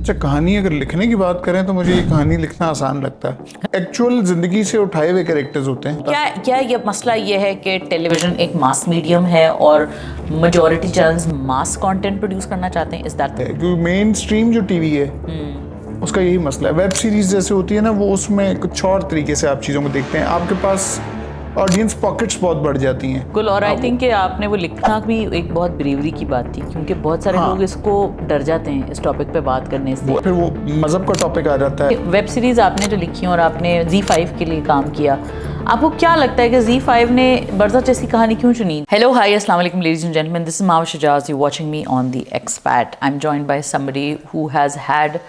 अच्छा, कहानी अगर लिखने की बात करें तो मुझे ये कहानी लिखना आसान लगता है। एक्चुअल जिंदगी से उठाए हुए कैरेक्टर्स होते हैं। क्या ये मसला ये है कि टेलीविजन एक मास मीडियम है और मेजॉरिटी चैनल्स मास कंटेंट प्रोड्यूस करना चाहते हैं? इस दैट क्योंकि मेन स्ट्रीम जो टीवी है उसका यही मसला है। वेब सीरीज जैसे होती है ना, वो उसमें कुछ और तरीके से आप चीज़ों को देखते हैं, आपके पास ऑडियंस पॉकेट्स बहुत बढ़ जाती हैं। कुल और आई थिंक कि आपने वो लिखना भी एक बहुत ब्रेवरी की बात थी, क्योंकि बहुत सारे लोग इसको डर जाते हैं इस टॉपिक पे बात करने से। फिर वो मज़हब का टॉपिक आ जाता है। वेब सीरीज आपने जो लिखी और आपने Z5 के लिए काम किया, आपको क्या लगता है कि Z5 ने बरसात जैसी कहानी क्यों चुनी? हेलो, हाय, अस्सलाम वालेकुम ladies and gentleman, this is मावा शजाज, you watching me on the expat. I am joined by somebody who has had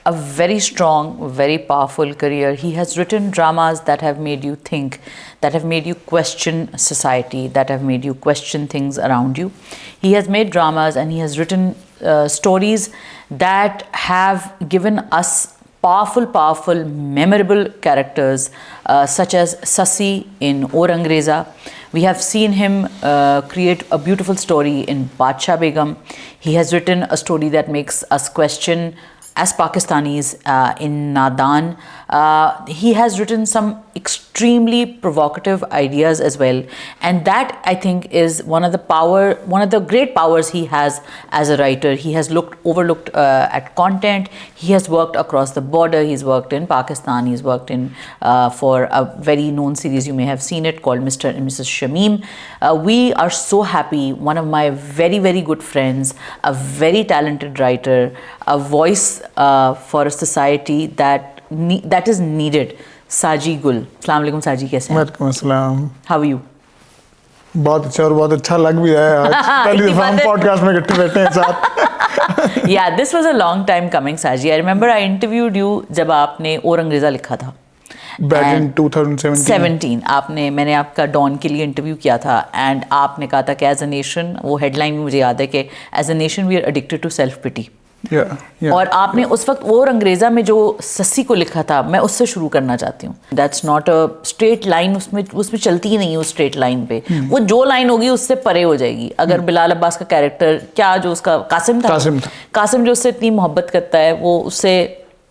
a very strong, very powerful career. He has written dramas that have made you think, that have made you question society, that have made you question things around you. He has made dramas and he has written stories that have given us powerful, memorable characters such as Sasi in Or Angreza. We have seen him create a beautiful story in Badshah Begum. He has written a story that makes us question as Pakistanis in Nadan. He has written some extremely provocative ideas as well, and that I think is one of the great powers he has as a writer. He has overlooked at content. He has worked across the border. He's worked in Pakistan. He's worked in for a very known series, you may have seen it, called Mr. and Mrs. Shamim. We are so happy. One of my very good friends, a very talented writer, a voice for a society that is needed, साजी गुल। अस्सलाम वालेकुम साजी, कैसे हैं? वालेकुम अस्सलाम। How are you? बहुत अच्छा, और बहुत अच्छा लग भी रहा है आज। पहली दफा हम पॉडकास्ट में इकट्ठे बैठे हैं साथ। Yeah, this was a long time coming, Saji. I remember I interviewed you जब आपने और अंग्रेज़ा लिखा था। Back in 2017 मैंने आपका डॉन के लिए इंटरव्यू किया था, एंड आपने कहा था कि एज अ नेशन, वो हेडलाइन मुझे याद है कि as a nation we are addicted to self pity. और आपने उस वक्त और अंग्रेज़ा में जो ससी को लिखा था, मैं उससे शुरू करना चाहती हूँ। That's not a straight line, उसमें चलती ही नहीं है उस स्ट्रेट लाइन पे। वो जो लाइन होगी उससे परे हो जाएगी। अगर बिलाल अब्बास का कैरेक्टर, क्या जो उसका कासिम जो उससे इतनी मोहब्बत करता है, वो उससे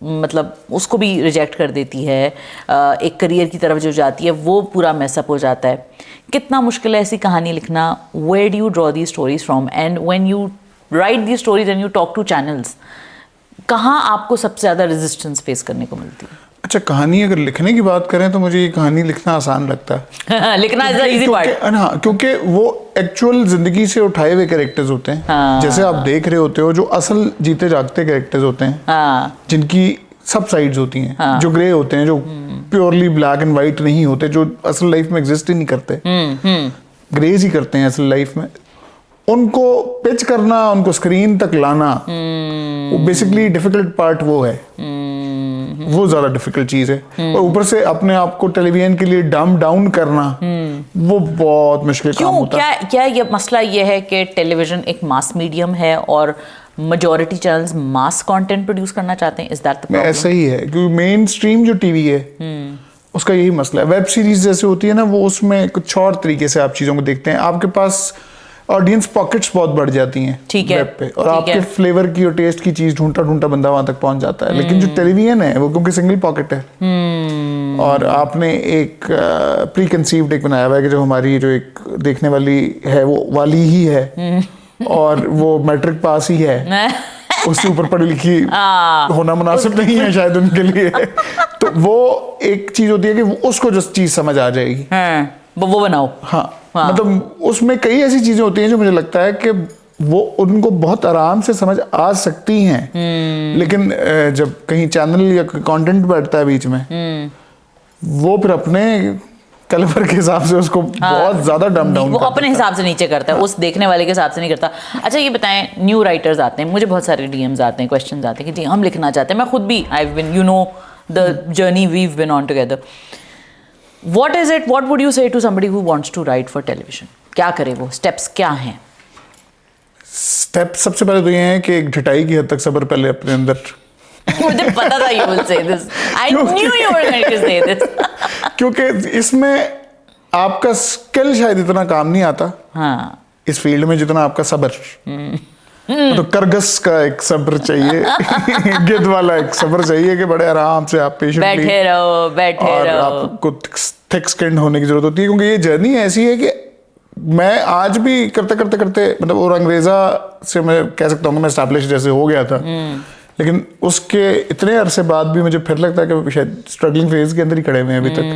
मतलब उसको भी रिजेक्ट कर देती है, एक करियर की तरफ जो जाती है वो पूरा मैसअप हो जाता है। कितना मुश्किल है ऐसी कहानी लिखना। Where do you draw the stories from, and when you write the stories and you talk to channels, कहाँ आपको सबसे ज़्यादा रेजिस्टेंस फेस करने को मिलती है? अच्छा, कहानी अगर लिखने की बात करें तो मुझे ये कहानी लिखना आसान लगता है। लिखना इज द इजी पार्ट। हाँ, क्योंकि वो एक्चुअल जिंदगी से उठाए हुए कैरेक्टर्स होते हैं। हाँ। जैसे आप देख रहे होते हो, जो असल जीते जागते कैरेक्टर्स होते हैं। हाँ। जिनकी सब साइड्स होती हैं। हाँ। जो ग्रे होते हैं, जो प्योरली ब्लैक एंड वाइट नहीं होते, जो असल लाइफ में एग्जिस्ट ही नहीं करते, ग्रेज ही करते हैं असल लाइफ में। उनको पिच करना, उनको स्क्रीन तक लाना, वो बेसिकली डिफिकल्ट पार्ट वो है। वो ज्यादा डिफिकल्ट चीज है। और ऊपर से अपने आप को टेलीविजन के लिए डम डाउन करना, वो बहुत मुश्किल काम होता है। क्या ये मसला ये है कि टेलीविजन एक मास मीडियम है और मेजॉरिटी चैनल्स मास कंटेंट प्रोड्यूस करना चाहते हैं? Is that the problem? ऐसा ही है, क्योंकि मेन स्ट्रीम जो टीवी है उसका यही मसला है। वेब सीरीज जैसे होती है ना, वो उसमें कुछ और तरीके से आप चीजों को देखते हैं, आपके पास ऑडियंस पॉकेट्स बहुत बढ़ जाती हैं वेब पे, और आपके फ्लेवर की और टेस्ट की चीज ढूंढता बंदा वहां तक पहुंच जाता है। लेकिन जो टेलीविजन है वो क्योंकि सिंगल पॉकेट है, और आपने एक प्री कंसीव्ड एक बनाया हुआ है कि जो हमारी जो एक देखने वाली है वो वाली ही है, और वो मैट्रिक पास ही है, उससे ऊपर पढ़ी लिखी होना मुनासिब नहीं है शायद उनके लिए। तो वो एक चीज होती है कि उसको जो चीज समझ आ जाएगी वो बनाओ। हाँ, मतलब उसमें कई ऐसी चीजें होती हैं जो मुझे लगता है कि वो उनको बहुत आराम से समझ आ सकती हैं। लेकिन जब कहीं चैनल या कंटेंट बैठता है बीच में, वो फिर अपने कैलिबर के हिसाब से उसको बहुत ज्यादा डम डाउन, वो अपने हिसाब से नीचे करता है, उस देखने वाले के हिसाब से नहीं करता। अच्छा, ये बताएं, न्यू राइटर्स आते हैं, मुझे बहुत सारे डीएम्स आते हैं, क्वेश्चंस आते हैं कि जी हम लिखना चाहते हैं। मैं खुद भी, I have been, you know the journey we have been on together. What is it? What would you say to somebody who wants to write for television? क्या करे वो? Steps क्या हैं? Steps सबसे पहले तो ये हैं कि एक ढिठाई की हद तक सब्र पहले अपने अंदर। मुझे पता था you will say this. I knew you were going to say this. क्योंकि इसमें आपका स्किल शायद इतना काम नहीं आता। हाँ। इस फील्ड में जितना आपका सब्र। तो करगस का एक सब्र चाहिए गिद्ध वाला एक सब्र चाहिए कि बड़े आराम से आप पेशेंटली बैठे रहो आपको थिक स्किन्ड होने की जरूरत होती है, क्योंकि ये जर्नी ऐसी है कि मैं आज भी करते करते करते मतलब और अंग्रेजा से मैं कह सकता हूँ कि मैं एस्टैब्लिश जैसे हो गया था, लेकिन उसके इतने अरसे बाद भी मुझे फिर लगता है कि शायद स्ट्रगलिंग फेज के अंदर ही खड़े हुए हैं अभी तक,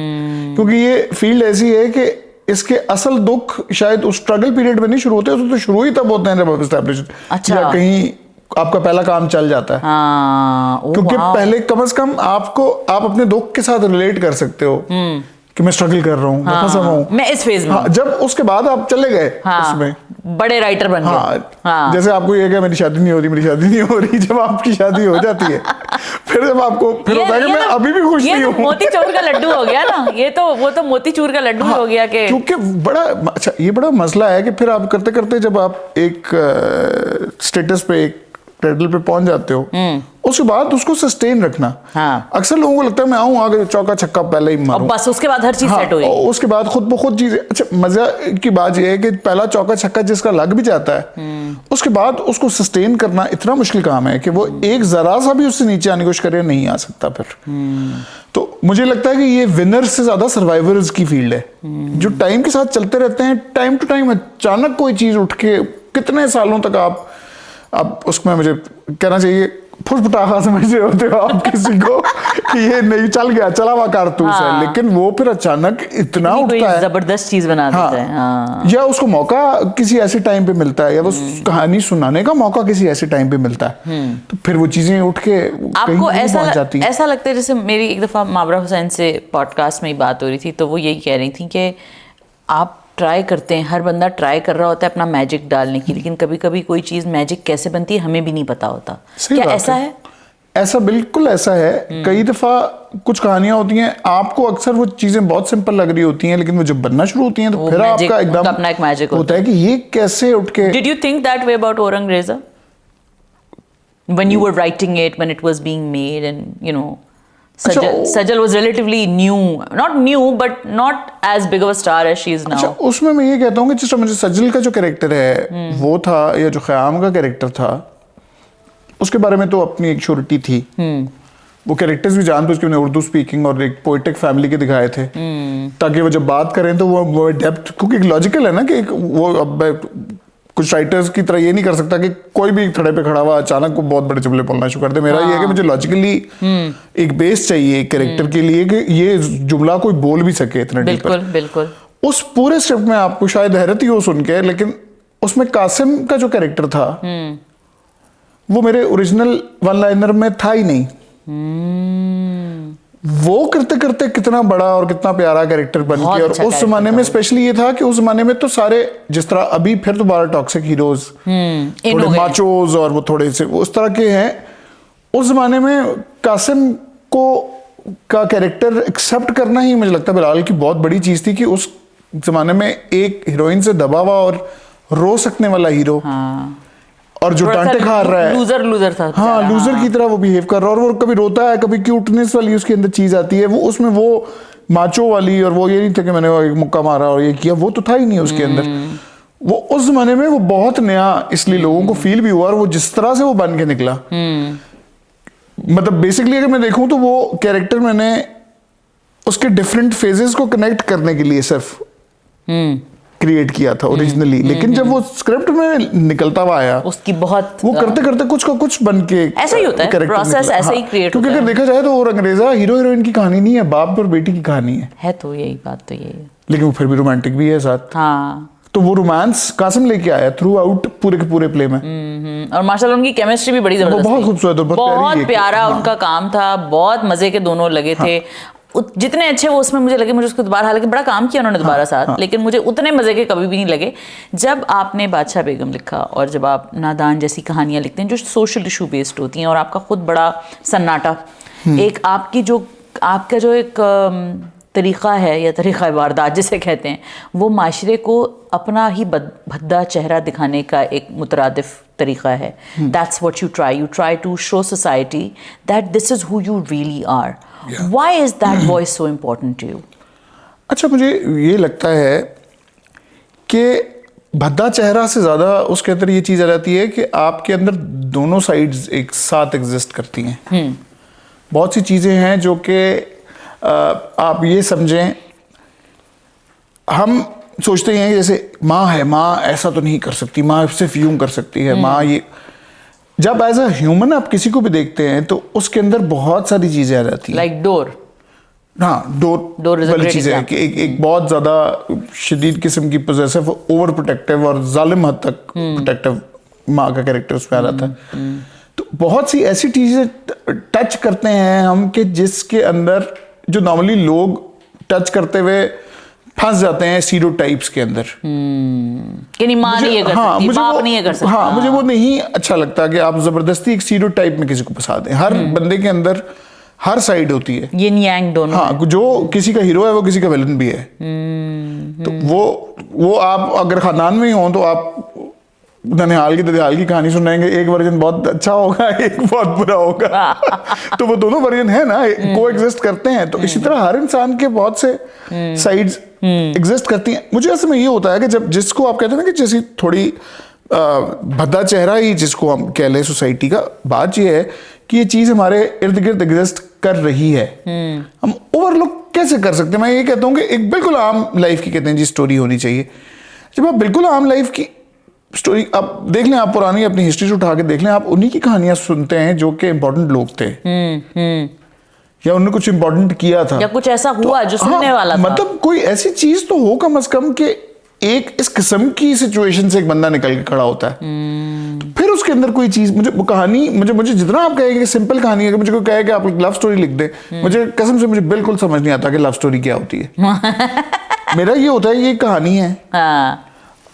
क्योंकि ये फील्ड ऐसी है कि इसके असल दुख शायद उस स्ट्रगल पीरियड में नहीं शुरू होते, तो शुरू ही तब होते हैं जब आप एस्टैब्लिश या कहीं आपका पहला काम चल जाता है। क्योंकि पहले कम से कम आप अपने दुख के साथ रिलेट कर सकते हो कि मैं स्ट्रगल कर रहा हूँ, मैं फंसा हुआ हूँ, मैं इस फेज में। जब उसके बाद आप चले गए उसमें बड़े राइटर बन गए। जैसे आपको ये कि मेरी शादी नहीं हो रही, जब आपकी शादी हो जाती है फिर जब आपको फिर होता है कि मैं अभी भी खुश नहीं हूँ। मोतीचूर का लड्डू हो गया ना, वो तो मोतीचूर का लड्डू हो गया कि क्योंकि ये बड़ा मसला है कि फिर आप करते करते जब आप एक स्टेटस पे एक लेवल पे पहुंच जाते हो, उसके बाद उसको सस्टेन रखना। अक्सर लोगों को लगता है मैं आऊं आगे चौका छक्का पहले ही मारूं, बस उसके बाद हर चीज सेट हो जाएगी, उसके बाद खुद ब खुद चीजें। अच्छा, मजा की बात यह है कि पहला चौका छक्का जिसका लग भी जाता है, उसके बाद उसको सस्टेन करना इतना मुश्किल काम है कि वो एक जरा सा भी उससे नीचे आने की कोशिश करे नहीं आ सकता फिर। तो मुझे लगता है कि ये विनर्स से ज्यादा सर्वाइवर्स की फील्ड है, जो टाइम के साथ चलते रहते हैं। टाइम टू टाइम अचानक कोई चीज उठ के कितने सालों तक आप उसमें मुझे कहना चाहिए फुसफुटाहा समझ रहे होते हो आप किसी को कि ये नहीं चल गया, चला हुआ कारतूस है, लेकिन वो फिर अचानक इतना उठता है, जबरदस्त चीज बना देता है। या उसको मौका किसी ऐसे टाइम पे मिलता है, या वो कहानी सुनाने का मौका किसी ऐसे टाइम पे मिलता है, तो फिर वो चीजें उठ के आपको ऐसा लगता है। जैसे मेरी एक दफा माबरा हुसैन से पॉडकास्ट में ही बात हो रही थी, तो वो यही कह रही थी कि आप ट्राई करते हैं, हर बंदा ट्राई कर रहा होता है अपना मैजिक डालने की, लेकिन कभी कभी कोई चीज़ मैजिक कैसे बनती है हमें भी नहीं पता होता। क्या ऐसा है? ऐसा बिल्कुल ऐसा है। कई दफ़ा कुछ कहानियां होती हैं, आपको अक्सर वो चीज़ें बहुत सिंपल लग रही होती हैं, लेकिन वो जब बनना शुरू होती हैं तो फिर आपका एकदम अपना एक मैजिक होता है कि ये कैसे उठ के। Did you think that way about Aurangzeb when you were writing it, when it was being made, and you know Sajal was relatively not new, but not as big of a star as she is now. अच्छा, उसमें मैं ये कहता हूँ कि जिस तरह मुझे सजल का जो कैरेक्टर है वो था, या जो ख़याम का कैरेक्टर था, उसके बारे में तो अपनी एक श्योरिटी थी। वो कैरेक्टर्स भी जानते उसके उन्हें उर्दू स्पीकिंग और एक पोइटिक फैमिली के दिखाए थे, ताकि वो जब बात करें तो वो डेप्थ, क्योंकि लॉजिकल है ना कि वो अब कुछ राइटर्स की तरह ये नहीं कर सकता कि कोई भी थड़े पे खड़ा हुआ अचानक को बहुत बड़े जुमले बोलना शुरू कर दे। मेरा ये है कि मुझे लॉजिकली एक बेस चाहिए एक कैरेक्टर के लिए कि ये जुमला कोई बोल भी सके इतना बिल्कुल बिल्कुल। उस पूरे स्क्रिप्ट में आपको शायद हैरत ही हो सुन के, लेकिन उसमें कासिम का जो कैरेक्टर था वो मेरे ओरिजिनल वन लाइनर में था ही नहीं। वो करते करते कितना बड़ा और कितना प्यारा कैरेक्टर बन गया। और उस जमाने में स्पेशली ये था कि उस जमाने में तो सारे जिस तरह अभी फिर दोबारा टॉक्सिक हीरोज थोड़े माचोज और वो थोड़े से उस तरह के हैं, उस जमाने में कासिम को का कैरेक्टर एक्सेप्ट करना ही मुझे लगता है बिलाल की बहुत बड़ी चीज थी, कि उस जमाने में एक हीरोइन से दबा हुआ और रो सकने वाला हीरो, और जो डांटे खा रहा है लूजर था। हाँ, लूजर की तरह वो बिहेव कर रहा है, और वो कभी रोता है, कभी क्यूटनेस वाली उसके अंदर चीज आती है, वो उसमें वो माचो वाली, और वो ये नहीं था कि मैंने एक मुक्का मारा और ये किया, वो तो था ही नहीं उसके अंदर। वो उस जमाने में वो बहुत नया इसलिए लोगों को फील भी हुआ, और वो जिस तरह से वो बन के निकला, मतलब बेसिकली अगर मैं देखूं तो वो कैरेक्टर मैंने उसके डिफरेंट फेजेस को कनेक्ट करने के लिए सिर्फ क्रिएट किया था ओरिजिनली, लेकिन जब वो स्क्रिप्ट में निकलता हुआ आया उसकी बहुत वो करते करते कुछ का कुछ बन के ऐसा ही होता है, प्रोसेस ऐसा ही क्रिएट होता है। क्योंकि अगर देखा जाए तो और अंग्रेजा हीरो हीरोइन की कहानी नहीं है, बाप और बेटी की कहानी है तो यही बात तो यही है, लेकिन वो फिर भी रोमांटिक भी है साथ। हाँ, तो वो रोमांस कासिम लेके आया थ्रू आउट पूरे के पूरे प्ले में। और माशाल्लाह उनकी केमिस्ट्री भी बड़ी जबरदस्त, बहुत खूबसूरत, बहुत प्यारा उनका काम था, बहुत मजे के दोनों लगे थे। जितने अच्छे वो उसमें मुझे लगे, मुझे उसको दोबारा, हालांकि बड़ा काम किया उन्होंने दोबारा साथ, लेकिन मुझे उतने मजे के कभी भी नहीं लगे। जब आपने बादशाह बेगम लिखा और जब आप नादान जैसी कहानियां लिखते हैं जो सोशल इशू बेस्ड होती हैं, और आपका खुद बड़ा सन्नाटा, एक आपका जो एक तरीक़ा है या तरीक़ा वारदात जिसे कहते हैं, वो माशरे को अपना ही भद्दा चेहरा दिखाने का एक मुतरादिफ तरीक़ा है। That's what you try to show society that this is who you really are. Why is that voice so important to you? अच्छा, मुझे ये लगता है कि भद्दा चेहरा से ज़्यादा उसके अंदर ये चीज़ आ जाती है कि आपके अंदर दोनों साइड्स एक साथ एग्जिस्ट करती हैं। बहुत सी चीज़ें हैं जो कि आप ये समझें, हम सोचते हैं जैसे माँ है, माँ ऐसा तो नहीं कर सकती, माँ सिर्फ यूं कर सकती है, माँ ये। जब एज अ ह्यूमन आप किसी को भी देखते हैं तो उसके अंदर बहुत सारी चीज़ें आ जाती हैं। Like door. हाँ, डोर वाली चीज़ें हैं कि एक बहुत ज़्यादा शदीद किस्म की पोजेसिव, ओवर प्रोटेक्टिव और जालिम हद तक प्रोटेक्टिव माँ का कैरेक्टर उसमें आ जाता है। तो बहुत सी ऐसी चीज़ें टच करते हैं हम कि जिसके अंदर जो नॉर्मली लोग टच करते हुए फंस जाते हैं स्टीरियोटाइप्स के अंदर। कि नहीं, माँ नहीं ये कर सकती, बाप नहीं ये कर सकता। हाँ, मुझे वो नहीं अच्छा लगता कि आप जबरदस्ती एक स्टीरियोटाइप में किसी को फंसा दें। हर बंदे के अंदर हर साइड होती है, यिन यांग दोनों। हाँ, जो किसी का हीरो है वो किसी का विलन भी है। तो वो आप अगर खानदान में ही हो तो आप ननिहाल की कहानी सुनाएंगे, एक वर्जन बहुत अच्छा होगा, एक बहुत बुरा होगा। तो वो दोनों वर्जन है ना, को एग्जिस्ट करते हैं। तो इसी तरह हर इंसान के बहुत से साइड्स एग्जिस्ट करती हैं। मुझे ऐसे में ये होता है कि जब जिसको आप कहते हैं ना कि जैसी थोड़ी भद्दा चेहरा ही जिसको हम कह लें सोसाइटी का, बात ये है कि ये चीज़ हमारे इर्द गिर्द एग्जिस्ट कर रही है। हम ओवरलुक कैसे कर सकते हैं? मैं ये कहता हूँ कि एक बिल्कुल आम लाइफ की कहते हैं जी स्टोरी होनी चाहिए। जब आप बिल्कुल आम लाइफ की स्टोरी आप देख लें, आप पुरानी अपनी हिस्ट्री से उठा के देख लें, आप उन्हीं की कहानियां सुनते हैं जो कि इंपॉर्टेंट लोग थे, या उन्होंने कुछ इंपॉर्टेंट किया था, या कुछ ऐसा हुआ जो सुनने वाला था। मतलब कोई ऐसी चीज तो हो कम से कम कि एक इस किस्म की सिचुएशन से एक बंदा निकल के खड़ा होता है। तो फिर उसके अंदर कोई चीज, मुझे वो कहानी, मुझे जितना आप कहेंगे सिंपल कहानी है, मुझे कोई कहे कि आप लव स्टोरी लिख दे, मुझे कसम से मुझे बिल्कुल समझ नहीं आता कि लव स्टोरी क्या होती है। मेरा ये होता है ये कहानी है,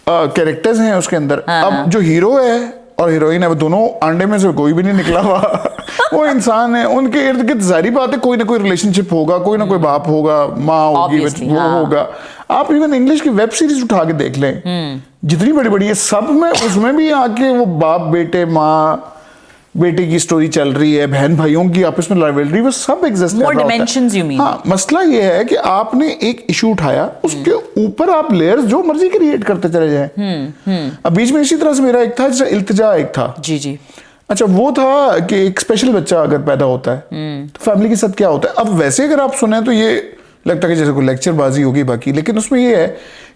कैरेक्टर्स हैं उसके अंदर। अब जो हीरो है और हीरोइन है वो दोनों अंडे में से कोई भी नहीं निकला हुआ। वो इंसान है, उनके इर्द गिर्द जारी बात है कोई ना कोई रिलेशनशिप होगा, कोई ना कोई बाप होगा, माँ होगी, वो होगा। आप इवन इंग्लिश की वेब सीरीज उठा के देख लें, जितनी बड़ी बड़ी है सब में, उसमें भी आके वो बाप बेटे, माँ बेटे की स्टोरी चल रही है, बहन भाइयों की आपस में राइवलरी, वो सब एग्जिस्ट कर रहा होता है। हाँ, मसला ये है कि आपने एक इशू उठाया, उसके ऊपर आप लेयर्स जो मर्जी क्रिएट करते चले जाएं। अब बीच में इसी तरह से मेरा एक था, जैसे इल्तिजा एक था। जी। अच्छा, वो था कि एक स्पेशल बच्चा अगर पैदा होता है तो फैमिली के साथ क्या होता है। अब वैसे अगर आप सुने तो ये लगता है कि जैसे कोई लेक्चरबाजी होगी बाकी, लेकिन उसमें ये है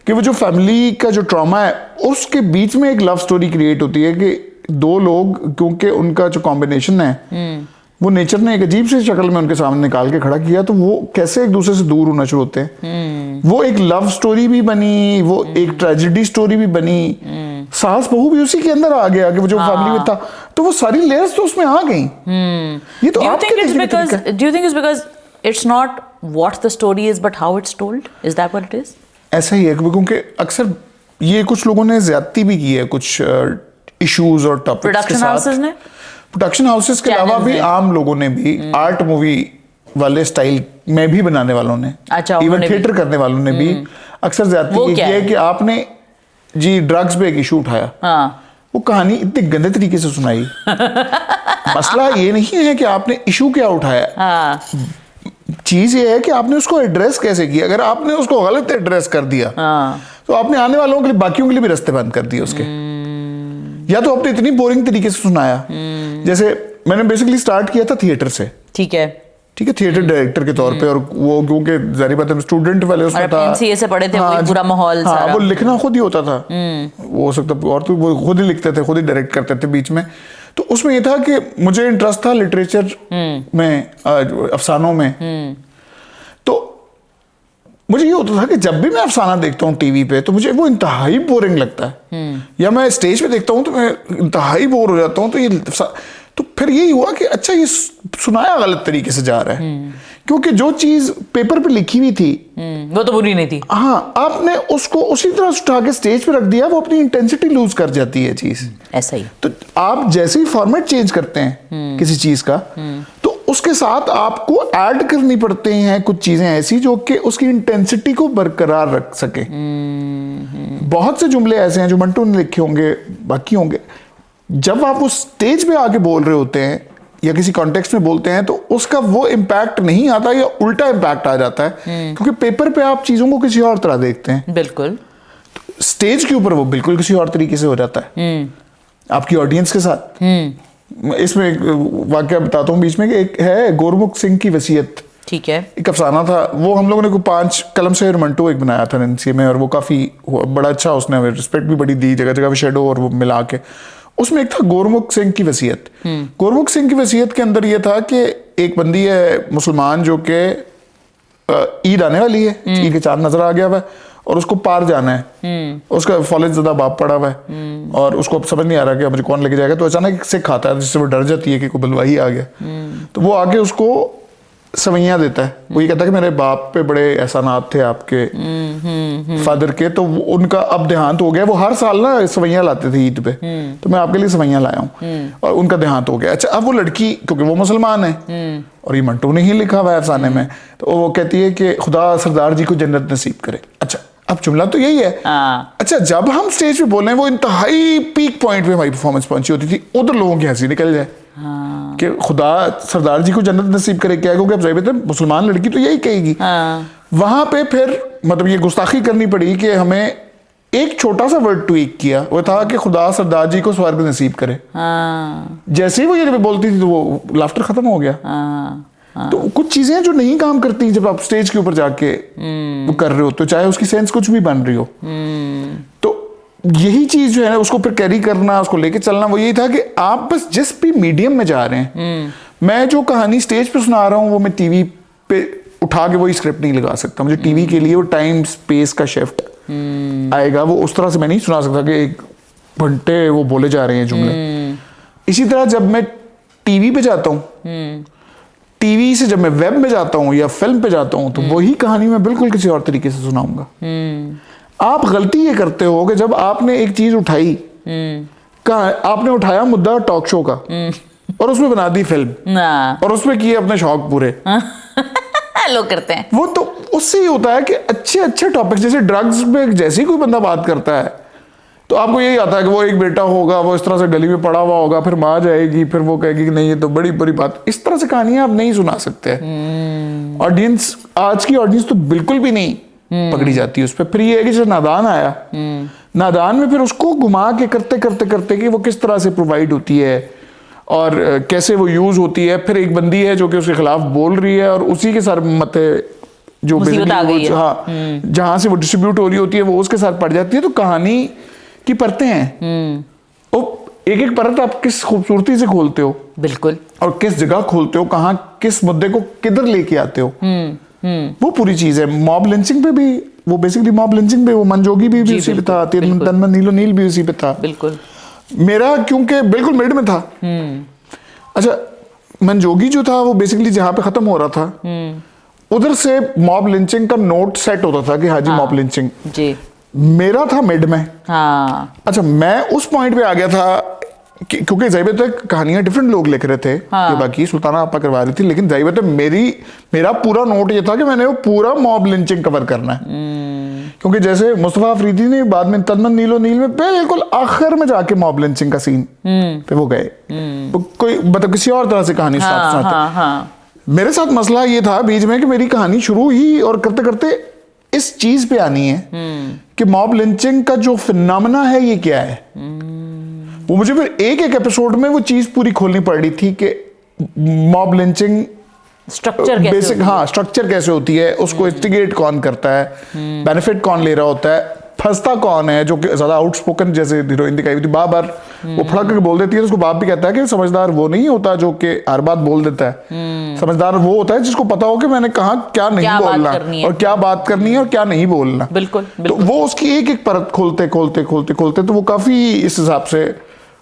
कि वो जो फैमिली का जो ट्रॉमा है उसके बीच में एक लव स्टोरी क्रिएट होती है कि दो लोग, क्योंकि उनका जो कॉम्बिनेशन है वो नेचर ने एक अजीब सी शक्ल में उनके सामने निकाल के खड़ा किया, तो वो कैसे एक दूसरे से दूर होना शुरू होते हैं। वो एक लव स्टोरी भी बनी, वो एक ट्रेजेडी स्टोरी भी बनी, सास बहू भी उसी के अंदर आ गया कि वो जो फैमिली में था, तो वो सारी लेयर्स तो उसमें आ गई। ये तो आपके देखने का तरीका है। Do you think it's because it's not what the story is but how it's told? Is that what it is? ऐसा ही है, क्योंकि अक्सर ये कुछ लोगों ने ज्यादती भी की है कुछ इश्यूज और टॉपिक्स के साथ। प्रोडक्शन हाउसेस के अलावा भी आम लोगों ने भी, आर्ट मूवी वाले स्टाइल में भी बनाने वालों ने, अच्छा, इवन थिएटर करने वालों ने भी अक्सर ज्यादती की है कि आपने जी ड्रग्स पे एक इशू उठाया, वो कहानी इतने गंदे तरीके से सुनाई। मसला ये नहीं है कि आपने इशू क्या उठाया, चीज ये है कि आपने उसको एड्रेस कैसे किया। अगर आपने उसको गलत एड्रेस कर दिया तो आपने आने वालों के लिए, बाकियों के लिए भी रास्ते बंद कर दिए उसके। या तो आपने इतनी बोरिंग तरीके से सुनाया, जैसे मैंने बेसिकली स्टार्ट किया था थिएटर से, ठीक है, थिएटर डायरेक्टर के तौर पे, और वो क्योंकि जारी बात है स्टूडेंट वाले उसमें था, एमसीए से पढ़े थे, वही पूरा माहौल सारा, वो लिखना खुद ही होता था, वो हो सकता और तो वो खुद ही लिखते थे, खुद ही डायरेक्ट करते थे बीच में। तो उसमें ये था कि मुझे इंटरेस्ट था लिटरेचर में, अफसानों में। तो मुझे ये होता था कि जब भी मैं अफसाना देखता हूँ टीवी पे तो मुझे वो इंतहाई बोरिंग लगता है, या मैं स्टेज पे देखता हूँ तो मैं इंतहाई बोर हो जाता हूँ। तो फिर यही हुआ कि अच्छा ये सुनाया गलत तरीके से जा रहा है, क्योंकि जो चीज पेपर पे लिखी हुई थी वो तो बुरी नहीं थी। हाँ, आपने उसको उसी तरह उठा के स्टेज पे रख दिया, वो अपनी इंटेंसिटी लूज कर जाती है चीज। ऐसा ही तो आप जैसे ही फॉर्मेट चेंज करते हैं किसी चीज का, तो उसके साथ आपको ऐड करनी पड़ते हैं कुछ चीजें ऐसी जो कि उसकी इंटेंसिटी को बरकरार रख सके। बहुत से जुमले ऐसे हैं जो मंटू ने लिखे होंगे, बाकी होंगे, जब आप उस स्टेज पे आके बोल रहे होते हैं या किसी कॉन्टेक्स्ट में बोलते हैं तो उसका वो इम्पैक्ट नहीं आता, या उल्टा इम्पैक्ट आ जाता है, क्योंकि पेपर पे आप चीजों को किसी और तरह देखते हैं। बिल्कुल। स्टेज के ऊपर वो बिल्कुल किसी और तरीके से हो जाता है आपकी ऑडियंस के साथ। इसमें एक वाकया बताता हूँ बीच में कि एक है गुरमुख सिंह की वसीयत, ठीक है, एक अफसाना था। वो हम लोगों ने को 5 कलम से मंटो एक बनाया था एनसीए में, और वो काफ़ी बड़ा अच्छा, उसने हमें रिस्पेक्ट भी बड़ी दी, जगह जगह पे शेडो और वो मिला के। उसमें एक था गुरमुख सिंह की वसीयत। गुरमुख सिंह की वसीयत के अंदर ये था कि एक बंदी है मुसलमान जो कि ईद आने वाली है, ईद के चांद नजर आ गया हुआ है और उसको पार जाना है। उसका फौलेज ज़्यादा बाप पड़ा हुआ है और उसको अब समझ नहीं आ रहा कि मुझे कौन लेके जाएगा। तो अचानक सिख आता है जिससे वो डर जाती है कि कोई बलवाही आ गया। तो वो आके उसको सवैयां देता है। वो ये कहता है कि मेरे बाप पे बड़े एहसानात थे आपके फादर के, तो उनका अब देहांत हो गया। वो हर साल ना सवैयां लाते थे ईद पे, तो मैं आपके लिए सवैयां लाया हूँ और उनका देहांत हो गया। अच्छा, अब वो लड़की क्योंकि वो मुसलमान है और ये मंटू ने ही लिखा हुआ है अफसाने में, तो वो कहती है कि खुदा सरदार जी को जन्नत नसीब करे। अच्छा, अब जुमला तो यही है। अच्छा, जब हम स्टेज पे बोल रहे हैं, वो इंतहाई पीक पॉइंट पे हमारी परफॉर्मेंस पहुंची होती थी, उधर लोगों की हंसी निकल जाए कि खुदा सरदार जी को जन्नत नसीब करे। क्या क्योंकि अब ज़ाहिर है मुसलमान लड़की तो यही कहेगी। वहां पे फिर मतलब ये गुस्ताखी करनी पड़ी कि हमें एक छोटा सा वर्ड ट्वीक किया, वो था कि खुदा सरदार जी को स्वर्ग नसीब करे। जैसे ही वो ये बोलती थी तो वो लाफ्टर खत्म हो गया। तो कुछ चीजें जो नहीं काम करती जब आप स्टेज के ऊपर जाके वो कर रहे हो, तो चाहे उसकी सेंस कुछ भी बन रही हो, तो यही चीज जो है ना उसको फिर कैरी करना, उसको लेके चलना, वो यही था कि आप बस जिस भी मीडियम में जा रहे हैं, मैं जो कहानी स्टेज पे सुना रहा हूँ वो मैं टीवी पे उठा के वही स्क्रिप्ट नहीं लगा सकता। मुझे टीवी के लिए वो टाइम स्पेस का शिफ्ट आएगा, वो उस तरह से मैं नहीं सुना सकता कि 1 घंटे वो बोले जा रहे हैं जुमले। इसी तरह जब मैं टीवी पे जाता हूँ, टीवी से जब मैं वेब में जाता हूँ या फिल्म पे जाता हूँ, तो वही कहानी मैं बिल्कुल किसी और तरीके से सुनाऊंगा। आप गलती ये करते हो कि जब आपने एक चीज उठाई, आपने उठाया मुद्दा टॉक शो का और उसमें बना दी फिल्म और उसमें किए अपने शौक पूरे। लोग करते हैं वो, तो उससे ही होता है कि अच्छे अच्छे टॉपिक जैसे ड्रग्स पे जैसे ही कोई बंदा बात करता है तो आपको यही आता है कि वो एक बेटा होगा, वो इस तरह से गली में पड़ा हुआ होगा, फिर माँ जाएगी, फिर वो कहेगी कि नहीं ये तो बड़ी बड़ी बात। इस तरह से कहानियां आप नहीं सुना सकते। ऑडियंस, आज की ऑडियंस तो बिल्कुल भी नहीं पकड़ी जाती उस पर। फिर ये है कि जब नादान आया, नादान में फिर उसको घुमा के करते करते करते कि वो किस तरह से प्रोवाइड होती है और कैसे वो यूज होती है। फिर एक बंदी है जो कि उसके खिलाफ बोल रही है और उसी के सर मत जो हाँ जहां से वो डिस्ट्रीब्यूट हो रही होती है वो उसके साथ पड़ जाती है। तो कहानी की परतें हैं, वो एक एक परत आप किस खूबसूरती से खोलते हो, बिल्कुल, और किस जगह खोलते हो, कहाँ किस मुद्दे को किधर लेके आते हो, वो पूरी चीज है। मॉब लिंचिंग पे भी वो बेसिकली मॉब लिंचिंग पे वो मनजोगी भी उसी पे था, तनमन नीलो नील भी उसी पे था। बिल्कुल मेरा क्योंकि बिल्कुल मिड में था। अच्छा, मनजोगी जो था वो बेसिकली जहां पे खत्म हो रहा था उधर से मॉब लिंचिंग का नोट सेट होता था कि हाजी मॉब लिंचिंग जी। मेरा था मिड में। हाँ। अच्छा, मैं उस पॉइंट पे आ गया था क्योंकि जाहिर तक कहानियां डिफरेंट लोग लिख रहे थे। हाँ। ये बाकी सुल्ताना आपा करवा रही थी, लेकिन जाहिर तक मेरा पूरा नोट ये था कि मैंने वो पूरा मॉब लिंचिंग कवर करना है। क्योंकि जैसे मुस्तफा अफरीदी ने बाद में तनमन नीलो नील में बिल्कुल आखिर में जाके मॉब लिंचिंग का सीन पे वो गए, कोई मतलब किसी और तरह से कहानी सुनाते। मेरे साथ मसला ये था बीच में कि मेरी कहानी शुरू ही और करते करते इस चीज पे आनी है कि मॉब लिंचिंग का जो फिनोमेना है ये क्या है। वो मुझे फिर एक एक एपिसोड में वो चीज पूरी खोलनी पड़ रही थी कि मॉब लिंचिंग स्ट्रक्चर बेसिक, हाँ, स्ट्रक्चर कैसे होती है, उसको इंस्टिगेट कौन करता है, बेनिफिट कौन ले रहा होता है, फंसता कौन है, जो कि ज्यादा आउटस्पोकन जैसे हीरोइन दिखाई हुई थी, बार वो फड़क के बोल देती है, उसको बाप भी कहता है कि समझदार वो नहीं होता जो कि हर बात बोल देता है। समझदार वो होता है जिसको पता हो कि मैंने कहा क्या नहीं बोलना और क्या बात करनी है और क्या नहीं बोलना। बिल्कुल। तो वो उसकी एक एक परत खोलते खोलते खोलते खोलते तो वो काफी इस हिसाब से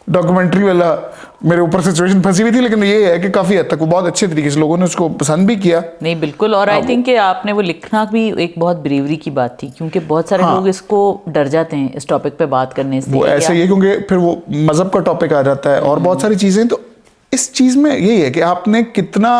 डॉक्यूमेंट्री वाला मेरे ऊपर सिचुएशन फंसी हुई थी, लेकिन ये है कि काफी हद तक वो बहुत अच्छे तरीके से लोगों ने उसको पसंद भी किया। नहीं, बिल्कुल। और आई थिंक कि आपने वो लिखना भी एक बहुत ब्रेवरी की बात थी, क्योंकि बहुत सारे लोग इसको डर जाते हैं इस टॉपिक पे बात करने से। वो ऐसे ही है क्योंकि फिर वो मजहब का टॉपिक आ जाता है और बहुत सारी चीजें। तो इस चीज में यही है कि आपने कितना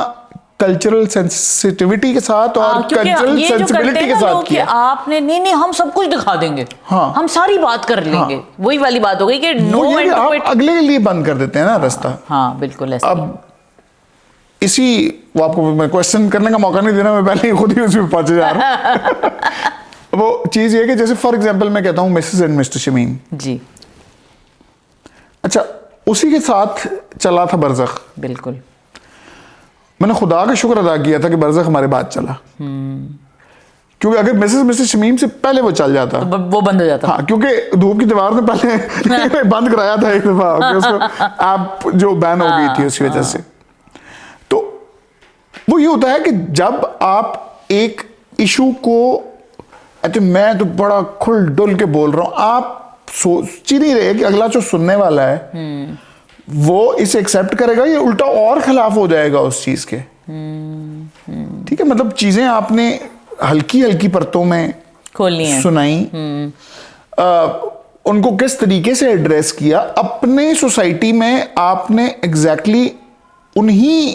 कल्चरल सेंसिटिविटी के साथ और कल्चरल सेंसिबिलिटी के साथ किया। आपने नहीं हम सब कुछ दिखा देंगे, हाँ, हम सारी बात कर लेंगे। हाँ, वही वाली बात हो गई कि नो एंड आप अगले के लिए बंद कर देते हैं ना रास्ता। हाँ, बिल्कुल ऐसा। अब इसी वो आपको मैं क्वेश्चन करने का मौका नहीं देना, मैं पहले ही खुद ही उसमें पहुंचे जा रहा हूं। वो चीज ये है कि जैसे फॉर एग्जांपल मैं कहता हूँ मिसेस एंड मिस्टर शमीम जी, अच्छा उसी के साथ चला था बरज़ख। बिल्कुल। मैंने खुदा का शुक्र अदा किया था कि बरज़ख हमारे बाद चला, क्योंकि अगर मिसेस मिस्टर शमीम से पहले वो चल जाता तो वो बंद हो जाता। हाँ, क्योंकि धूप की दीवार ने पहले बंद कराया था एक दफा, उसको ऐप जो बैन हो गई थी उसकी वजह से। तो वो ये होता है कि जब आप एक इशू को, अच्छा मैं तो बड़ा खुल डुल के बोल रहा हूं, आप सोच ही नहीं रहे कि अगला जो सुनने वाला है वो इसे एक्सेप्ट करेगा या उल्टा और खिलाफ हो जाएगा उस चीज के। ठीक है, मतलब चीजें आपने हल्की हल्की परतों में खोलनी है, सुनाई, उनको किस तरीके से एड्रेस किया, अपने सोसाइटी में आपने एग्जैक्टली उन्हीं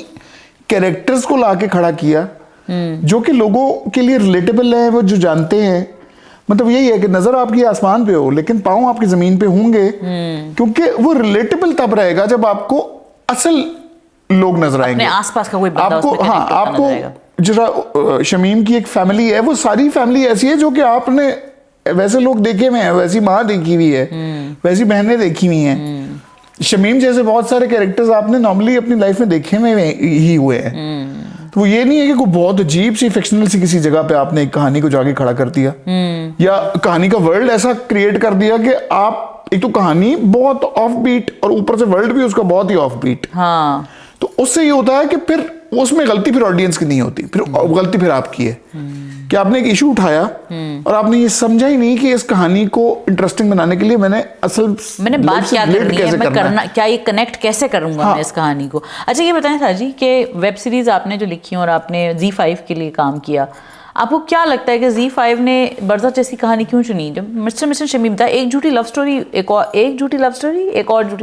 कैरेक्टर्स को लाके खड़ा किया जो कि लोगों के लिए रिलेटेबल है, वो जो जानते हैं। मतलब यही है कि नजर आपकी आसमान पे हो लेकिन पांव आपकी जमीन पे होंगे, क्योंकि वो रिलेटेबल तब रहेगा जब आपको असल लोग नजर आएंगे, अपने आसपास का कोई बंदा आपको। उसमें हाँ, connect करता नजर आएगा। आपको जरा शमीम की एक फैमिली है, वो सारी फैमिली ऐसी है जो कि आपने वैसे लोग देखे हुए हैं, वैसी माँ देखी हुई है, वैसी बहनें देखी हुई हैं। शमीम जैसे बहुत सारे कैरेक्टर्स आपने नॉर्मली अपनी लाइफ में देखे हुए ही हुए हैं। तो वो ये नहीं है कि कोई बहुत अजीब सी फिक्शनल सी किसी जगह पे आपने एक कहानी को जाके खड़ा कर दिया या कहानी का वर्ल्ड ऐसा क्रिएट कर दिया कि आप, एक तो कहानी बहुत ऑफ बीट और ऊपर से वर्ल्ड भी उसका बहुत ही ऑफ बीट। हाँ, तो उससे ये होता है कि फिर उसमें गलती फिर ऑडियंस की नहीं होती, फिर गलती फिर आपकी है कि आपने एक इशू उठाया और आपने ये समझा ही नहीं कि इस कहानी को इंटरेस्टिंग बनाने के लिए मैंने बात क्या करनी है, मैं करना क्या, ये कनेक्ट कैसे करूंगा मैं इस कहानी को। अच्छा ये बताएं साजी कि वेब सीरीज आपने जो लिखी और आपने Z5 के लिए काम किया, आपको क्या लगता है कि Z5 ने बरज़ख जैसी कहानी क्यों चुनी? जब मिस्टर शमीम था, एक झूठी लव स्टोरी, एक और झूठी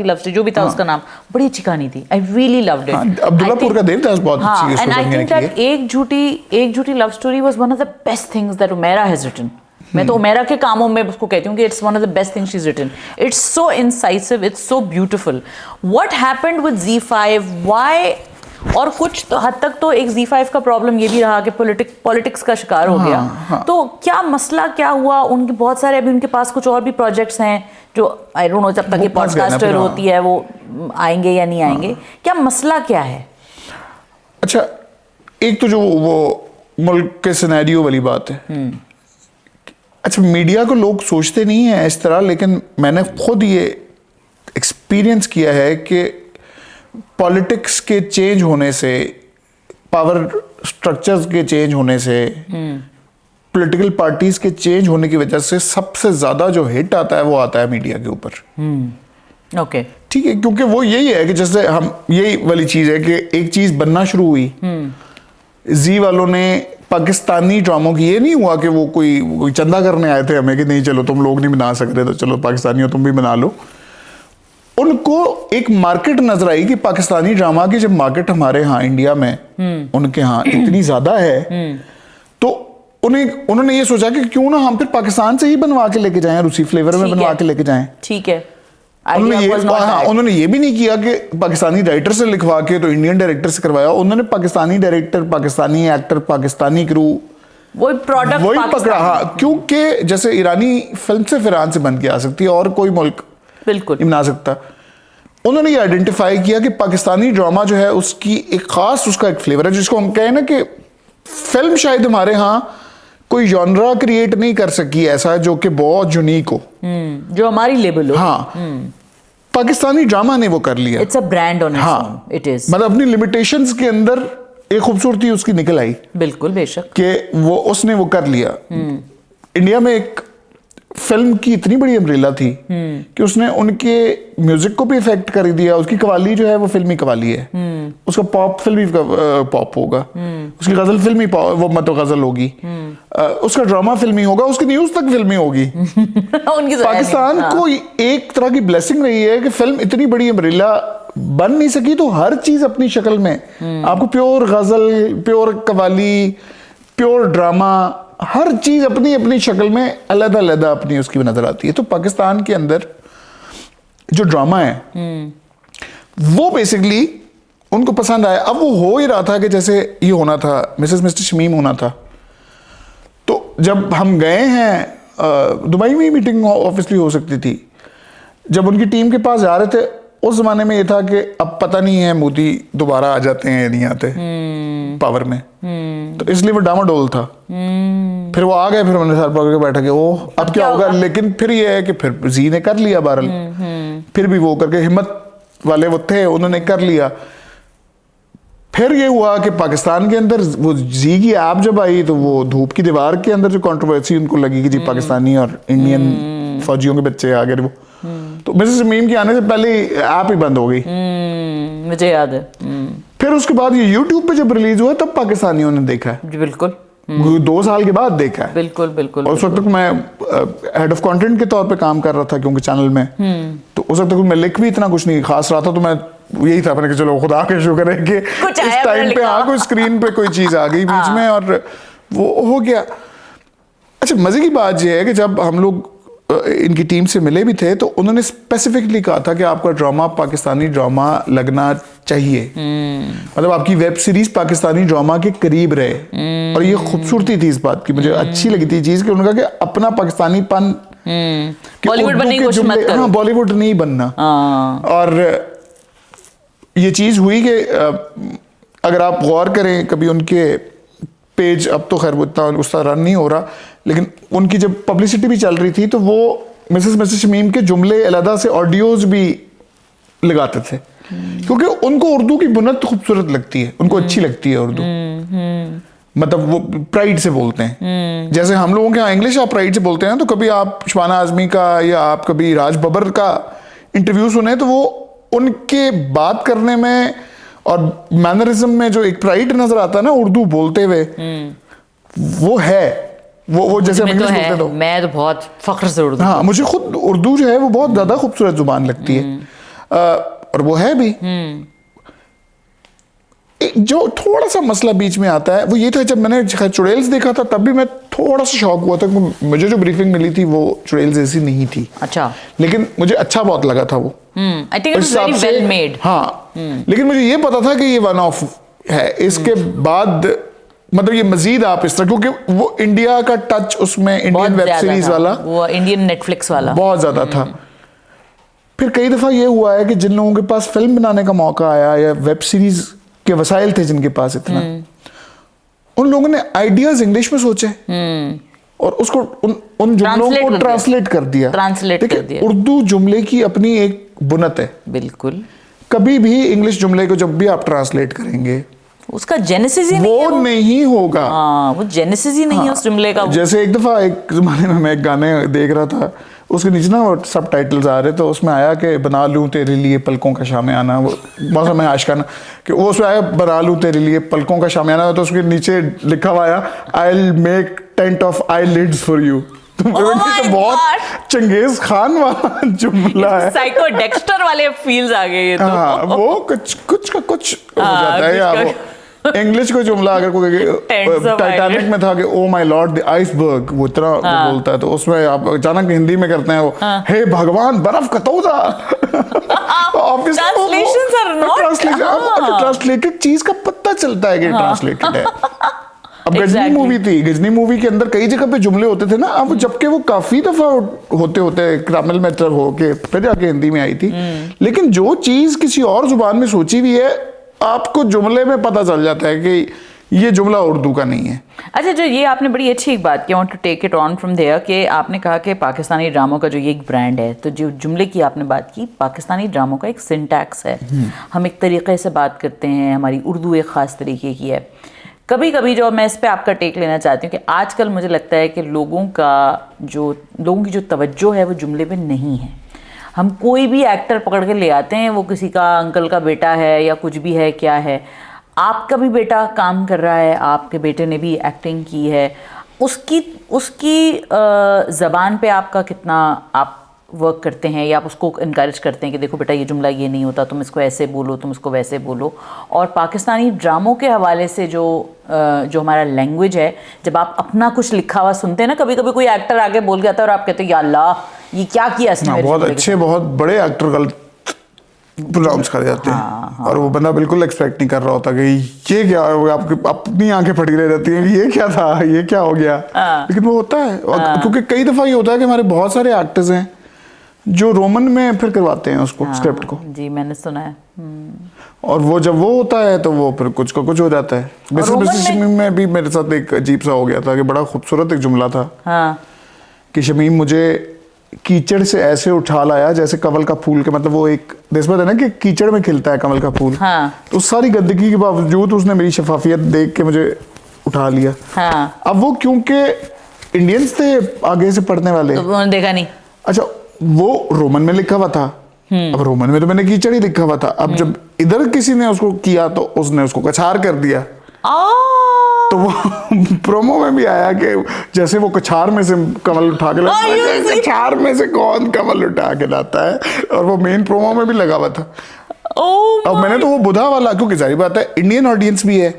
लव स्टोरी, जो भी था उसका नाम, बड़ी अच्छी कहानी थी। I really loved it. Abdullapur का देवदास बहुत अच्छी है। And I think that Ek Jhoothi love story was one of the best things that Umaira has written. मैं तो उमैरा के कामों में उसको कहती हूँ कि it's one of the best things she is written. It's so incisive, it's so beautiful. What happened with Z5? Why? और कुछ तो हद तक तो एक Z5 का प्रॉब्लम ये भी रहा कि पॉलिटिक्स का शिकार हो गया। तो क्या मसला क्या हुआ? उनके बहुत सारे, अभी उनके पास कुछ और भी प्रोजेक्ट्स हैं जो आई डोंट नो जब तक ये पॉडकास्टर होती है वो आएंगे या नहीं आएंगे। क्या मसला क्या है? अच्छा, एक तो जो वो मुल्क के सिनेरियो वाली बात है। अच्छा, मीडिया को लोग सोचते नहीं है इस तरह, लेकिन मैंने खुद ये एक्सपीरियंस किया है कि पॉलिटिक्स के चेंज होने से, पावर स्ट्रक्चर्स के चेंज होने से, पॉलिटिकल पार्टीज के चेंज होने की वजह से सबसे ज्यादा जो हिट आता है वो आता है मीडिया के ऊपर। ओके, ठीक है, क्योंकि वो यही है कि जैसे हम, यही वाली चीज है कि एक चीज बनना शुरू हुई, जी वालों ने पाकिस्तानी ड्रामों की, ये नहीं हुआ कि वो कोई चंदा करने आए थे हमें कि नहीं चलो तुम लोग नहीं बना सकते तो चलो पाकिस्तानी हो तुम भी बना लो। उनको एक मार्केट नजर आई कि पाकिस्तानी ड्रामा की जब मार्केट हमारे यहाँ इंडिया में उनके यहाँ इतनी ज्यादा है, तो उन्होंने ये सोचा कि क्यों ना हम फिर पाकिस्तान से ही बनवा के लेके जाएं, रूसी फ्लेवर में बनवा के लेके जाएं। ठीक है। उन्होंने ये भी नहीं किया कि पाकिस्तानी राइटर से लिखवा के तो इंडियन डायरेक्टर से करवाया। उन्होंने Pakistani director, Pakistani actor, Pakistani crew, वही प्रोडक्ट वही पकड़ा। हाँ, क्योंकि जैसे ईरानी फिल्म से ईरान से बन के आ सकती है और कोई मुल्क बिल्कुल बना सकता। उन्होंने ये आइडेंटिफाई किया कि पाकिस्तानी ड्रामा जो है उसकी एक खास, उसका एक फ्लेवर है जिसको हम कहें ना कि फिल्म शायद हमारे यहाँ कोई जॉनरा क्रिएट नहीं कर सकी ऐसा जो कि बहुत यूनिक हो, जो हमारी लेबल हो। हाँ, पाकिस्तानी ड्रामा ने वो कर लिया। It's a brand on its own, it is. मतलब अपनी लिमिटेशंस के अंदर एक खूबसूरती उसकी निकल आई। बिल्कुल, बेशक कि वो उसने वो कर लिया। इंडिया में एक फिल्म की इतनी बड़ी अम्ब्रेला थी कि उसने उनके म्यूजिक को भी इफेक्ट कर दिया। उसकी कवाली जो है वो फिल्मी कवाली है, उसका पॉप फिल्मी पॉप होगा, उसकी गजल फिल्मी वो मतलब गजल होगी, उसका ड्रामा फिल्मी होगा, उसकी न्यूज तक फिल्मी होगी। पाकिस्तान को एक तरह की ब्लेसिंग रही है कि फिल्म इतनी बड़ी अम्ब्रेला बन नहीं सकी, तो हर चीज अपनी शक्ल में आपको प्योर गजल, प्योर कवाली, प्योर ड्रामा, हर चीज अपनी अपनी शक्ल में अलग-अलग अपनी उसकी नजर आती है। तो पाकिस्तान के अंदर जो ड्रामा है वो बेसिकली उनको पसंद आया। अब वो हो ही रहा था कि जैसे ये होना था, मिसेस मिस्टर शमीम होना था, तो जब हम गए हैं दुबई में ही मीटिंग ऑब्वियसली हो सकती थी, जब उनकी टीम के पास जा रहे थे उस जमाने में ये था कि अब पता नहीं है मोदी दोबारा आ जाते हैं नहीं आते पावर में, तो इसलिए वो डामाडोल था। फिर वो आ गए, फिर उन्होंने सर पकड़ के बैठा कि ओह अब क्या होगा। लेकिन फिर ये है कि फिर जी ने कर लिया बहरहाल, फिर भी वो करके हिम्मत वाले वो थे, उन्होंने कर लिया। फिर ये हुआ कि पाकिस्तान के अंदर वो जी की ऐप जब आई तो वो धूप की दीवार के अंदर जो कंट्रोवर्सी उनको लगी कि जी पाकिस्तानी और इंडियन फौजियों के बच्चे आ गए वो, तो मिसेस शमीम के आने से पहले ऐप ही बंद हो गई। मुझे याद है। फिर उसके बाद ये यूट्यूब पे जब रिलीज हुआ तब पाकिस्तानियों ने देखा है। जी बिल्कुल। 2 साल के बाद देखा है। बिल्कुल बिल्कुल। और उस वक्त तक मैं हेड ऑफ कंटेंट के तौर पे काम कर रहा था क्योंकि चैनल में, तो उस वक्त तक मैं लिख भी इतना कुछ नहीं खास रहा था, तो मैं यही था मैंने कि चलो खुदा के शुक्र है कि इस टाइम पे हाँ कोई स्क्रीन पे कोई चीज आ गई बीच में और वो हो गया। अच्छा, मजे की बात यह है कि जब हम लोग इनकी टीम से मिले भी थे तो उन्होंने स्पेसिफिकली कहा था कि आपका ड्रामा पाकिस्तानी ड्रामा लगना चाहिए, मतलब आपकी वेब सीरीज पाकिस्तानी ड्रामा के करीब रहे। और ये खूबसूरती थी इस बात की, मुझे अच्छी लगी थी चीज कि उन्होंने कहा कि अपना पाकिस्तानीपन, बॉलीवुड बनने की कोशिश मत करो। हाँ, बॉलीवुड नहीं बनना। और ये चीज हुई कि अगर आप गौर करें कभी उनके पेज, अब तो खैर वो इतना उसका रन नहीं हो रहा, लेकिन उनकी जब पब्लिसिटी भी चल रही थी तो वो मिसेस शमीम के जुमले अलहदा से ऑडियोज भी लगाते थे, क्योंकि उनको उर्दू की बुनत खूबसूरत लगती है, उनको अच्छी लगती है उर्दू। मतलब वो प्राइड से बोलते हैं, जैसे हम लोगों के यहाँ इंग्लिश आप प्राइड से बोलते हैं, तो कभी आप शबाना आजमी का या आप कभी राज बब्बर का इंटरव्यू सुने तो वो उनके बात करने में और मैनरिज्म में जो एक प्राइड नजर आता है ना उर्दू बोलते हुए, वो है वो जैसे हम इंग्लिश बोलते हैं तो मैं तो बहुत फख्र से उर्दू, हाँ मुझे खुद उर्दू जो है वो बहुत ज्यादा खूबसूरत जुबान लगती है। और वो है भी। जो थोड़ा सा मसला बीच में आता है वो ये था, जब मैंने चुड़ैल्स देखा था तब भी मैं थोड़ा सा शौक हुआ था, मुझे जो ब्रीफिंग मिली थी वो चुड़ैल्स जैसी नहीं थी। अच्छा, लेकिन मुझे अच्छा बहुत लगा था वो। I think it was very well made. हाँ, लेकिन मुझे ये पता था कि ये वन ऑफ है। इसके बाद मतलब ये मजीद आप इस तरह, क्योंकि वो इंडिया का टच उसमें इंडियन वेब सीरीज वाला, वो इंडियन नेटफ्लिक्स वाला बहुत ज्यादा था। फिर कई दफा ये हुआ है कि जिन लोगों के पास फिल्म बनाने का मौका आया या वेब सीरीज के वसाइल थे जिनके पास इतना, उन लोगों ने आइडियाज इंग्लिश में सोचे और उसको उन जुमलों को ट्रांसलेट कर दिया। उर्दू जुमले की अपनी एक बुनत है। बिल्कुल। कभी भी इंग्लिश जुमले को जब भी आप ट्रांसलेट करेंगे उसका जेनेसिस ही नहीं है, वो नहीं होगा। वो जेनेसिस ही नहीं है उस जुमले का। जैसे एक दफा एक जमाने में मैं एक गाने देख रहा था, उसके नीचे ना सब टाइटल्स आ रहे, तो उसमें आया कि बना लूं तेरे लिए पलकों का शामियाना, वो मौसम है आशिकाना, कि वो उसमें आया बना लूं तेरे लिए पलकों का शामियाना, तो उसके नीचे लिखा हुआ आया I will make tent of eyelids for you. तो बहुत चंगेज खान वाला जुमला है, साइको डेक्स्टर वाले फील्स आ गए ये तो। हाँ, वो कुछ हो जाता है। या वो इंग्लिश को जुमला अगर कोई टाइटैनिक में था कि oh my Lord the iceberg, वो इतना बोलता है, तो उसमें आप अचानक हिंदी में करते हैं वो हे भगवान बर्फ का तोता। ट्रांसलेटेड चीज का पता चलता है कि ट्रांसलेटेड है। अब गजनी मूवी थी, गजनी मूवी के अंदर कई जगह पे जुमले होते थे ना, अब जबकि वो काफी दफा होते तमिल में होके फिर जाके हिंदी में आई थी, लेकिन जो चीज किसी और जुबान में सोची हुई है आपको जुमले में पता चल जाता है कि ये जुमला उर्दू का नहीं है। अच्छा, जो ये आपने बड़ी अच्छी एक बात की, I want to take it on from there, कि आपने कहा कि पाकिस्तानी ड्रामों का जो ये एक ब्रांड है, तो जो जुमले की आपने बात की, पाकिस्तानी ड्रामों का एक सिंटैक्स है, हम एक तरीक़े से बात करते हैं, हमारी उर्दू एक ख़ास तरीके की है। कभी कभी जो मैं इस पर आपका टेक लेना चाहती हूँ कि आजकल मुझे लगता है कि लोगों की जो तवज्जो है वो जुमले पे नहीं है। हम कोई भी एक्टर पकड़ के ले आते हैं, वो किसी का अंकल का बेटा है या कुछ भी है, क्या है, आपका भी बेटा काम कर रहा है, आपके बेटे ने भी एक्टिंग की है, उसकी ज़बान पे आपका कितना आप वर्क करते हैं या आप उसको इनकरेज करते हैं कि देखो बेटा ये जुमला ये नहीं होता, तुम इसको ऐसे बोलो, तुम इसको वैसे बोलो। और पाकिस्तानी ड्रामों के हवाले से जो हमारा लैंग्वेज है, जब आप अपना कुछ लिखा हुआ सुनते हैं ना, कभी कभी कोई एक्टर आगे बोल गया था और आप कहते हैं या अल्लाह ये क्या किया इसने। बहुत अच्छे बहुत बड़े एक्टर गलत प्रोनाउंस कर जाते हैं। और वो बंदा बिल्कुल एक्सपेक्ट नहीं कर रहा होता कि ये क्या हो गया, आपकी अपनी आंखें फटी रह जाती हैं कि ये क्या था, ये क्या हो गया। लेकिन वो होता है, क्योंकि कई दफा ये होता है कि हमारे बहुत सारे एक्टर्स हैं जो रोमन में फिर करवाते हैं उसको, स्क्रिप्ट को। जी, मैंने सुना है। और वो जब वो होता है तो वो फिर कुछ का कुछ हो जाता है। वैसे शमीम में भी मेरे साथ एक अजीब सा हो गया था कि बड़ा खूबसूरत एक जुमला था कि शमीम मुझे कीचड़ से ऐसे उठा लाया जैसे कमल का फूल के, मतलब वो एक देशभक्त है ना कि कीचड़ में खिलता है कमल का फूल। तो सारी गंदगी के बावजूद उसने मेरी शफाफियत देख के मुझे उठा लिया। अब वो क्योंकि इंडियंस थे आगे से पढ़ने वाले, तो उन्होंने देखा नहीं। अच्छा, वो रोमन में लिखा हुआ था, अब रोमन में तो मैंने कीचड़ ही लिखा हुआ था। अब जब इधर किसी ने उसको किया तो उसने उसको कछार कर दिया। तो वो प्रोमो में भी आया कि जैसे वो कछार में से कमल उठा के लाता है, कछार में से कौन कमल उठा के लाता है, और वो मेन प्रोमो में भी लगा हुआ था। अब मैंने तो वो बुधा वाला, क्योंकि जाहिर बात है इंडियन ऑडियंस भी है,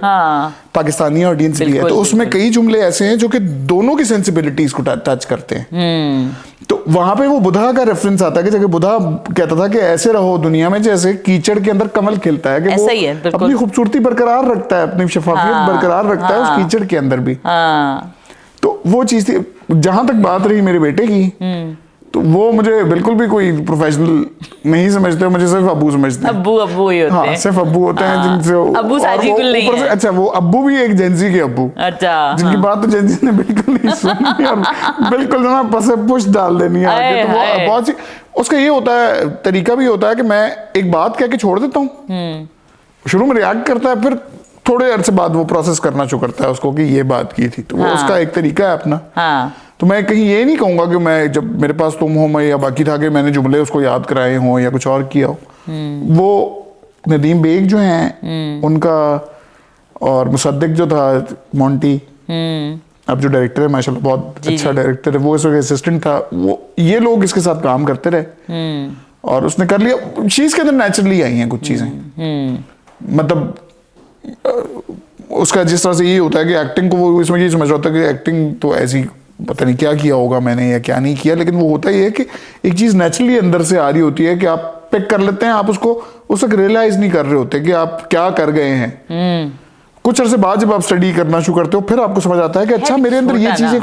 पाकिस्तानी ऑडियंस भी है, तो उसमें कई जुमले ऐसे हैं जो कि दोनों की सेंसिबिलिटीज को टच करते हैं। तो वहां पे वो बुधा का रेफरेंस आता है कि जगह बुधा कहता था कि ऐसे रहो दुनिया में जैसे कीचड़ के अंदर कमल खिलता है, कि वो अपनी खूबसूरती बरकरार रखता है, अपनी शफाफियत बरकरार रखता है उस कीचड़ के अंदर भी। तो वो चीज थी। जहां तक बात रही मेरे बेटे की, तो वो मुझे बिल्कुल भी कोई प्रोफेशनल नहीं समझते, मुझे सिर्फ अब्बू समझते हैं। अब्बू ही होते हैं। सिर्फ अब्बू होते हैं जिनसे अब्बू साजी कुल नहीं है। अच्छा, वो अब्बू भी एक जेंजी के अब्बू, अच्छा, जिनकी बात तो जेंजी ने बिल्कुल नहीं सुनी और बिल्कुल ना पसे पुश डाल देनी है आगे। तो वो बहुत सी उसका ये होता है, तरीका भी होता है कि मैं एक बात कह के छोड़ देता हूँ, शुरू में रिएक्ट करता है, फिर थोड़े अरसे बाद वो प्रोसेस करना शुरू करता है उसको कि ये बात की थी। तो वो उसका एक तरीका है अपना। तो मैं कहीं ये नहीं कहूंगा कि मैं, जब मेरे पास तुम हो मैं या बाकी था, कि मैंने जुमले उसको याद कराए हों या कुछ और किया हो। वो नदीम बेग जो हैं उनका, और मुसद्दिक जो था मोंटी, अब जो डायरेक्टर है माशाल्लाह बहुत अच्छा डायरेक्टर है, वो इसका असिस्टेंट था, वो ये लोग इसके साथ काम करते रहे और उसने कर लिया। चीज के अंदर नेचुरली आई हैं कुछ चीजें, मतलब उसका जिस तरह से ये होता है कि एक्टिंग को वो इसमें ये समझ रहा होता है कि एक्टिंग तो ऐसी पता नहीं क्या किया होगा मैंने या क्या नहीं किया, लेकिन वो होता ही है कि एक चीज नेचुरली अंदर से आ रही होती है कि आप पिक कर लेते हैं, आप उसको उस वक्त रियलाइज नहीं कर रहे होते कि आप क्या कर गए हैं। कुछ अरसे बाद जब आप स्टडी करना शुरू करते हो फिर आपको समझ आता है कि अच्छा मेरे अंदर ये चीजें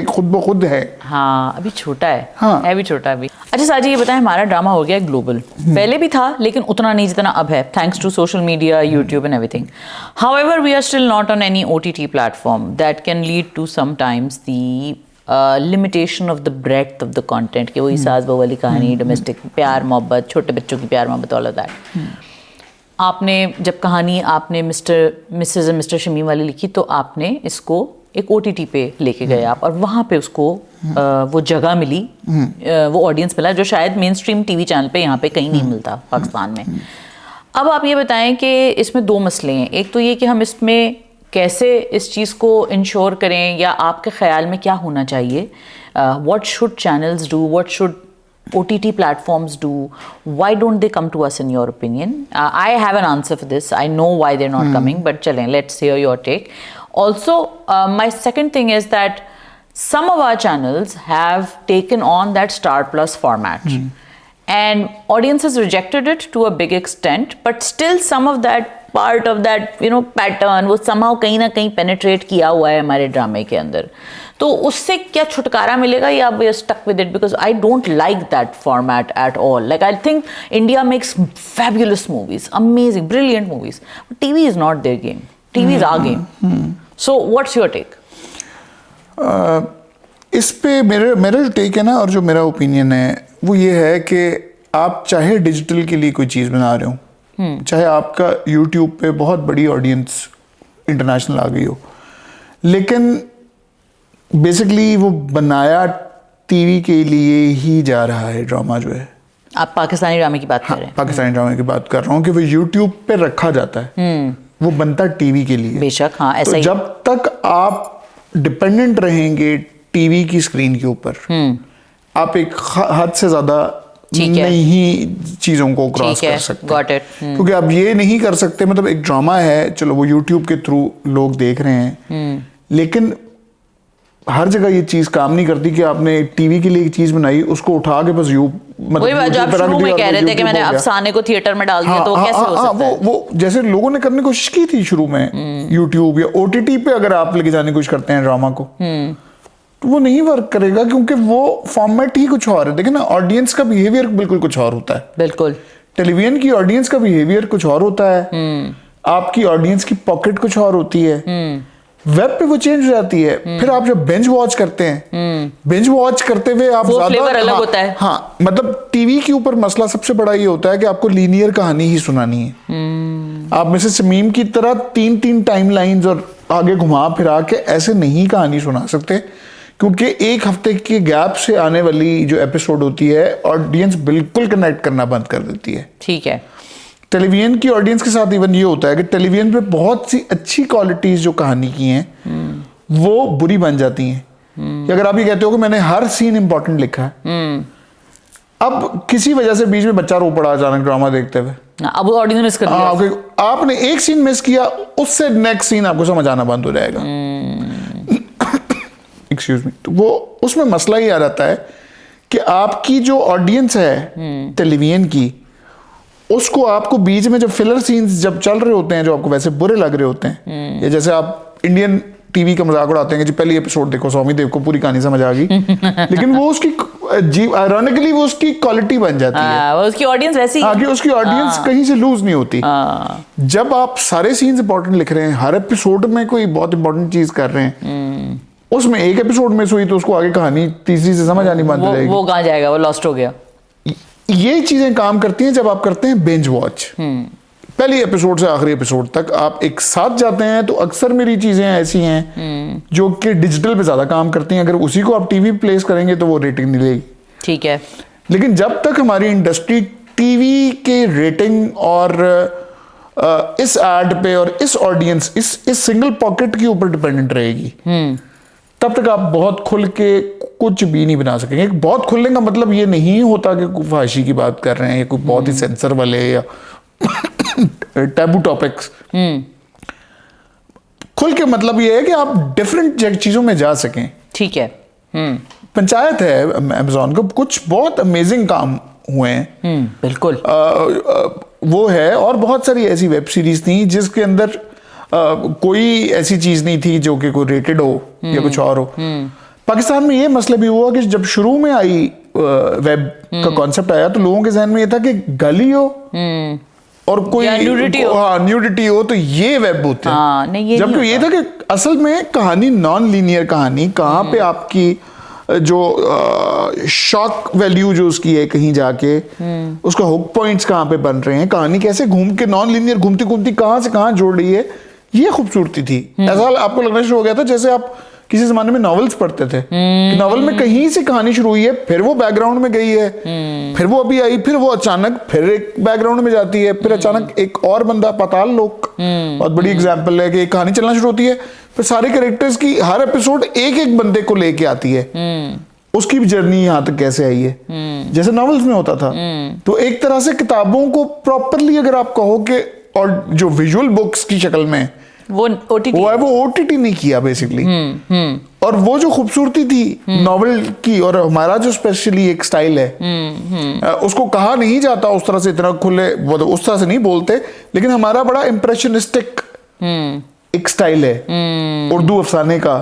खुद ब खुद है। हाँ, अभी छोटा है, है भी छोटा अभी। अच्छा साजी, ये बताएं, हमारा ड्रामा हो गया ग्लोबल, पहले भी था लेकिन उतना नहीं जितना अब है, thanks to social media, YouTube and everything. However we are still not on any OTT platform that can lead to sometimes the limitation of the breadth of the content, कि वही सास बहू वाली कहानी, डोमेस्टिक प्यार मोहब्बत, छोटे बच्चों की प्यार मोहब्बत, ऑल ऑफ दैट। आपने जब कहानी आपने मिसेस एंड मिस्टर शमीम वाली लिखी, तो आपने इसको एक OTT पे लेके गए आप, और वहाँ पे उसको वो जगह मिली, वो ऑडियंस मिला जो शायद मेन स्ट्रीम TV चैनल पे यहाँ पे कहीं नहीं मिलता पाकिस्तान में। अब आप ये बताएं कि इसमें दो मसले हैं, एक तो ये कि हम इसमें कैसे इस चीज़ को इंश्योर करें, या आपके ख्याल में क्या होना चाहिए, what should channels do, what should OTT platforms do, why don't they come to us in your opinion? I have an answer for this, I know why they're not coming, but chale, let's hear your take. Also, my second thing is that some of our channels have taken on that Star Plus format, and audiences rejected it to a big extent, but still some of that part of that pattern वो somehow कहीं ना कहीं penetrate किया हुआ है हमारे ड्रामे के अंदर। तो उससे क्या छुटकारा मिलेगा, या we are stuck with it? Because I don't like that format at all. Like, I think India makes fabulous movies, amazing, brilliant movies, but TV is not their game. TV is our game. So what's your take? इस पे मेरा जो take है ना, और जो मेरा opinion है वो ये है कि आप चाहे डिजिटल के लिए कोई चीज़ बना रहे हो, चाहे आपका यूट्यूब पे बहुत बड़ी ऑडियंस इंटरनेशनल आ गई हो, लेकिन बेसिकली वो बनाया TV के लिए ही जा रहा है ड्रामा जो है। आप पाकिस्तानी ड्रामे की बात कर रहे हैं? पाकिस्तानी ड्रामे की बात कर रहा हूँ कि वो यूट्यूब पे रखा जाता है, वो बनता TV के लिए। बेशक, हाँ, ऐसा ही। जब तक आप डिपेंडेंट रहेंगे TV की स्क्रीन के ऊपर, आप एक हद से ज्यादा नहीं चीजों को क्रॉस कर सकते, क्योंकि आप ये नहीं कर सकते। मतलब एक ड्रामा है, चलो वो यूट्यूब के थ्रू लोग देख रहे हैं, लेकिन हर जगह ये चीज काम नहीं करती कि आपने टीवी के लिए एक चीज बनाई, उसको उठा के बस वही बात जो आप शुरू में कह रहे थे कि मैंने अफसाने को थिएटर में डाल दिया, तो कैसे हो सकता है? वो जैसे लोगों ने करने की कोशिश की थी शुरू में यूट्यूब या ओटीटी पे, अगर आप लेके जाने की कोशिश करते हैं ड्रामा को, तो वो नहीं वर्क करेगा, क्योंकि वो फॉर्मेट ही कुछ और है। देखिए ना, ऑडियंस का बिहेवियर बिल्कुल कुछ और होता है। बिल्कुल, टेलीविजन की ऑडियंस का बिहेवियर कुछ और होता है, आपकी ऑडियंस की पॉकेट कुछ और होती है, वेब पे वो चेंज हो जाती है। फिर आप जब बेंच वॉच करते हैं, बेंच वॉच करते हुए आप वो फ्लेवर अलग होता है। हाँ, मतलब टीवी के ऊपर मसला सबसे बड़ा ये होता है कि आपको लीनियर कहानी ही सुनानी है। आप मिसेस शमीम की तरह 3-3 टाइमलाइंस और आगे घुमा फिरा के ऐसे नहीं कहानी सुना सकते, क्योंकि एक हफ्ते के गैप से आने वाली जो एपिसोड होती है, ऑडियंस बिल्कुल कनेक्ट करना बंद कर देती है। ठीक है। टेलीविजन की ऑडियंस के साथ इवन ये होता है कि टेलीविजन पे बहुत सी अच्छी क्वालिटीज जो कहानी की हैं वो बुरी बन जाती हैं। कि अगर आप ये कहते हो कि मैंने हर सीन इंपॉर्टेंट लिखा है, अब किसी वजह से बीच में बच्चा रो पड़ा अचानक ड्रामा देखते हुए, अब ऑडियंस मिस कर दिया, आपने एक सीन मिस किया, उससे नेक्स्ट सीन आपको समझ आना बंद हो जाएगा। Excuse me. तो वो उसमें मसला ही आ जाता है कि आपकी जो ऑडियंस है टेलीविजन की, उसको आपको बीच में जब फिलर सीन्स जब चल रहे होते हैं जो आपको वैसे बुरे लग रहे होते हैं, या जैसे आप इंडियन टीवी का मजाक उड़ाते हैं कि जी पहली एपिसोड देखो, स्वामी देव को पूरी कहानी समझ आ गई, लेकिन वो उसकी आयरॉनिकली वो उसकी क्वालिटी बन जाती है, वो उसकी ऑडियंस वैसी आगे उसकी ऑडियंस कहीं से लूज नहीं होती। जब आप सारे सीन्स इंपॉर्टेंट लिख रहे हैं, हर एपिसोड में कोई बहुत इंपॉर्टेंट चीज कर रहे हैं, उसमें एक एपिसोड मिस हुई तो उसको आगे कहानी तीसरी से समझ आनी बंद हो जाएगी, वो कहाँ जाएगा, वो लॉस्ट हो गया। ये चीजें काम करती हैं जब आप करते हैं बेंच वॉच। पहली एपिसोड से आखिरी एपिसोड तक आप एक साथ जाते हैं, तो अक्सर मेरी चीजें ऐसी हैं जो कि डिजिटल पे ज्यादा काम करती हैं। अगर उसी को आप टीवी प्लेस करेंगे तो वो रेटिंग नहीं लेगी। ठीक है। लेकिन जब तक हमारी इंडस्ट्री टीवी के रेटिंग और इस एड पे और इस ऑडियंस, इस सिंगल पॉकेट के ऊपर डिपेंडेंट रहेगी, तब तक आप बहुत खुल के कुछ भी नहीं बना सकेंगे। बहुत खुलने का मतलब ये नहीं होता कि कोई फहाशी की बात कर रहे हैं या कोई बहुत ही सेंसर वाले या टैबू टॉपिक्स। खुल के मतलब ये है कि आप डिफरेंट चीजों में जा सकें। ठीक है। पंचायत है अमेज़न को, कुछ बहुत अमेजिंग काम हुए हैं। बिल्कुल। वो है, और बहुत सारी ऐसी वेब सीरीज थी जिसके अंदर कोई ऐसी चीज नहीं थी जो कि कोई रेटेड हो या कुछ और हो। पाकिस्तान में ये मसला भी हुआ कि जब शुरू में आई वेब का कॉन्सेप्ट आया, तो लोगों के जहन में ये था कि गाली हो और कोई न्यूडिटी हो तो ये वेब होते हैं। जबकि ये था कि असल में कहानी नॉन लीनियर कहानी, कहाँ पे आपकी जो शॉक वैल्यू जो उसकी है कहीं जाके, उसका हुक पॉइंट्स कहाँ पे बन रहे हैं, कहानी कैसे घूम के नॉन लीनियर घूमती घूमती कहाँ से कहाँ जोड़ रही है, ये खूबसूरती थी। ऐसा आपको लगना शुरू हो गया था जैसे आप किसी जमाने में नॉवेल्स पढ़ते थे कि नॉवेल में कहीं से कहानी शुरू हुई है, फिर वो बैकग्राउंड में गई है, फिर वो अभी आई, फिर वो अचानक फिर एक बैकग्राउंड में जाती है, फिर अचानक एक और बंदा, पाताल लोक बहुत बड़ी एग्जांपल है कि एक कहानी चलना शुरू होती है, फिर सारे कैरेक्टर्स की हर एपिसोड एक एक बंदे को लेके आती है, उसकी भी जर्नी यहाँ तक कैसे आई है, जैसे नॉवेल्स में होता था। तो एक तरह से किताबों को प्रॉपरली अगर आप कहो कि, और जो विजुअल बुक्स की शक्ल में वो ओटीटी नहीं किया बेसिकली। और वो जो खूबसूरती थी नॉवेल की, और हमारा जो स्पेशली एक स्टाइल है, उसको कहा नहीं जाता उस तरह से इतना खुले, उस तरह से नहीं बोलते, लेकिन हमारा बड़ा इम्प्रेशनिस्टिक एक स्टाइल है उर्दू अफसाने का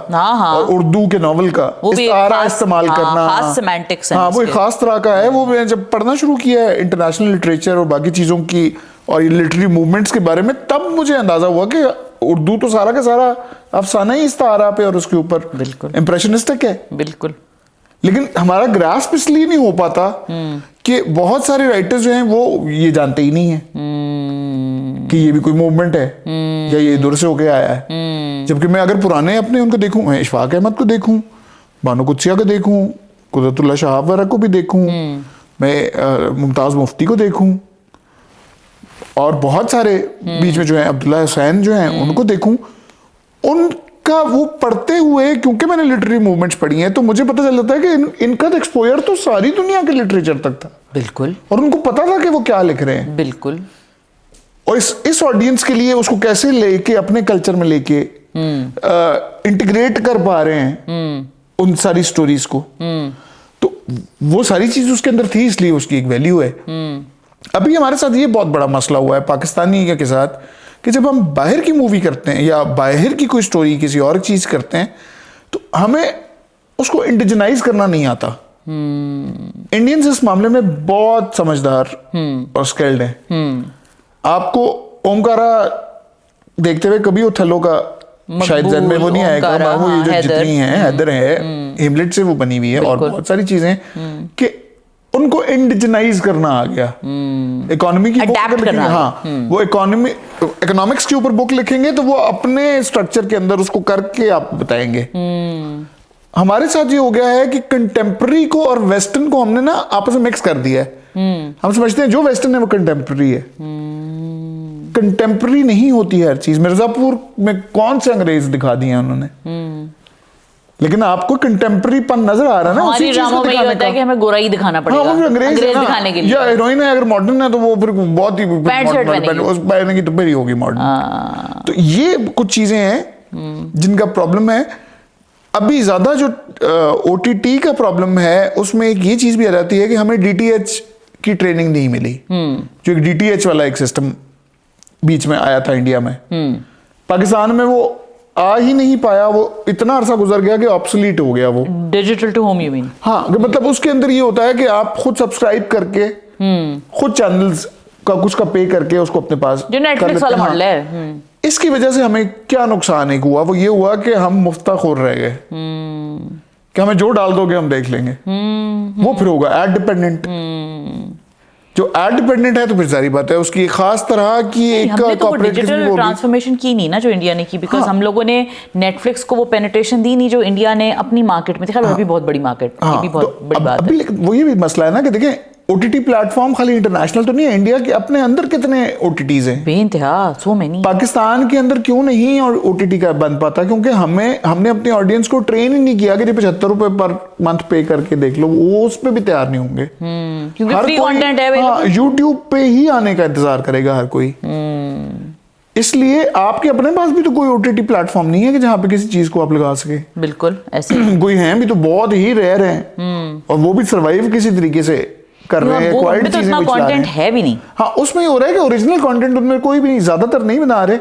और उर्दू के नॉवेल का इस्तारा इस्तेमाल करना, खास सेमेंटिक्स है। वो एक खास तरह का है। वो मैंने जब पढ़ना शुरू किया है इंटरनेशनल लिटरेचर और बाकी चीजों की और ये लिटरेरी मूवमेंट्स के बारे में, तब मुझे अंदाजा हुआ कि उर्दू तो सारा का सारा अफसाना ही इस्तारा पे और उसके ऊपर बिल्कुल इम्प्रेशनिस्टिक है। बिल्कुल। लेकिन हमारा ग्रास्प इसलिए नहीं हो पाता कि बहुत सारे राइटर्स जो हैं वो ये जानते ही नहीं है कि ये भी कोई मूवमेंट है या ये इधर से होके आया है। जबकि मैं अगर पुराने अपने उनको देखूं, मैं इशफाक अहमद को देखूं, बानो कुदसिया को देखूं, कुदरतुल्लाह शहाब वगैरह को भी देखूं, मैं मुमताज मुफ्ती को देखूं, और बहुत सारे बीच में जो है अब्दुल्ला हुसैन जो हैं उनको देखूं, उनका वो पढ़ते हुए, क्योंकि मैंने लिटरेरी मूवमेंट्स पढ़ी हैं, तो मुझे पता चल जाता है कि इनका तो एक्सपोजर तो सारी दुनिया के लिटरेचर तक था। बिल्कुल। और उनको पता था कि वो क्या लिख रहे हैं। बिल्कुल। और इस ऑडियंस के लिए उसको कैसे लेके अपने कल्चर में लेके इंटीग्रेट कर पा रहे हैं, उन सारी स्टोरीज को। तो वो सारी चीज उसके अंदर थी, इसलिए उसकी एक वैल्यू है। अभी हमारे साथ ये बहुत बड़ा मसला हुआ है पाकिस्तानी के साथ कि जब हम बाहर की मूवी करते हैं या बाहर की कोई स्टोरी किसी और चीज करते हैं तो हमें उसको इंडिजनाइज करना नहीं आता। इंडियंस इस मामले में बहुत समझदार और स्किल्ड हैं। आपको ओमकारा देखते हुए कभी ओथेलो का शायद जन्म में वो नहीं आएगा। वो ये जो जितनी है, हैदर है, हेमलेट से वो बनी हुई है और बहुत सारी चीजें कि उनको इंडिजनाइज करना आ गया। इकोनॉमी की बुक लिखेंगे, हाँ वो इकोनॉमिक्स के ऊपर बुक लिखेंगे तो वो अपने स्ट्रक्चर के अंदर उसको करके आप बताएंगे। हमारे साथ ये हो गया है कि कंटेम्प्रेरी को और वेस्टर्न को हमने ना आपस में मिक्स कर दिया है। हम समझते हैं जो वेस्टर्न है वो कंटेम्प्रेरी है। कंटेम्प्रेरी नहीं होती है हर चीज। मिर्जापुर में कौन से अंग्रेज दिखा दिए हैं उन्होंने, लेकिन आपको कंटेम्प्रेरी पन नजर आ रहा है ना। हमारी ड्रामा में ये होता है कि हमें गोराई दिखाना पड़ेगा। हाँ, वो अंग्रेज दिखाने के लिए, या हीरोइन है अगर मॉडर्न है तो वो फिर बहुत ही पहनेगी तो फिर ही होगी मॉडर्न। तो ये कुछ चीजें हैं जिनका प्रॉब्लम है। अभी ज्यादा जो OTT का प्रॉब्लम है उसमें एक ये चीज भी आ जाती है कि हमें DTH की ट्रेनिंग नहीं मिली। जो एक DTH वाला एक सिस्टम बीच में आया था इंडिया में, पाकिस्तान में वो आ ही नहीं पाया। वो इतना अरसा गुजर गया कि ऑब्सोलीट हो गया वो। Digital to home you mean? हाँ, मतलब उसके अंदर ये होता है कि आप खुद सब्सक्राइब करके खुद चैनल्स का कुछ का पे करके उसको अपने पास, जो नेटफ्लिक्स वाला मॉडल है। इसकी वजह से हमें क्या नुकसान एक हुआ, वो ये हुआ कि हम मुफ्ताखोर रह गए कि हमें जो डाल दोगे हम देख लेंगे। वो फिर होगा एड डिपेंडेंट। जो एड डिपेंडेंट है तो फिर सारी बात है उसकी एक खास तरह की एक डिजिटल ट्रांसफॉर्मेशन की नहीं ना जो इंडिया ने की। बिकॉज हम लोगों ने नेटफ्लिक्स को वो पेनिट्रेशन दी नहीं जो इंडिया ने अपनी मार्केट में। अभी बहुत बड़ी मार्केट, ये भी बहुत बड़ी बात है। वो ये भी मसला है ना कि देखें OTT प्लेटफॉर्म खाली इंटरनेशनल तो नहीं है। इंडिया के अपने अंदर कितने OTTs हैं, बेइंतहा, सो मेनी। पाकिस्तान के अंदर क्यों नहीं और OTT का बन पाता? क्योंकि हमने अपनी ऑडियंस को ट्रेन ही नहीं किया कि 75 रुपए पर मंथ पे करके देख लो। वो उस पे भी तैयार नहीं होंगे क्योंकि फ्री कंटेंट है। हाँ, YouTube पे ही आने का इंतजार करेगा हर कोई। इसलिए आपके अपने पास भी तो कोई OTT प्लेटफॉर्म नहीं है कि जहां पे किसी चीज को आप लगा सके। बिल्कुल ऐसे कोई हैं भी तो बहुत ही रेयर हैं और वो भी सर्वाइव किसी तरीके से कर रहे हैं। एक्वायर्ड चीजें भी चला रहे हैं। है भी नहीं। हाँ, उसमें हो रहा है कि ओरिजिनल कंटेंट उनमें कोई भी ज्यादातर नहीं बना रहे।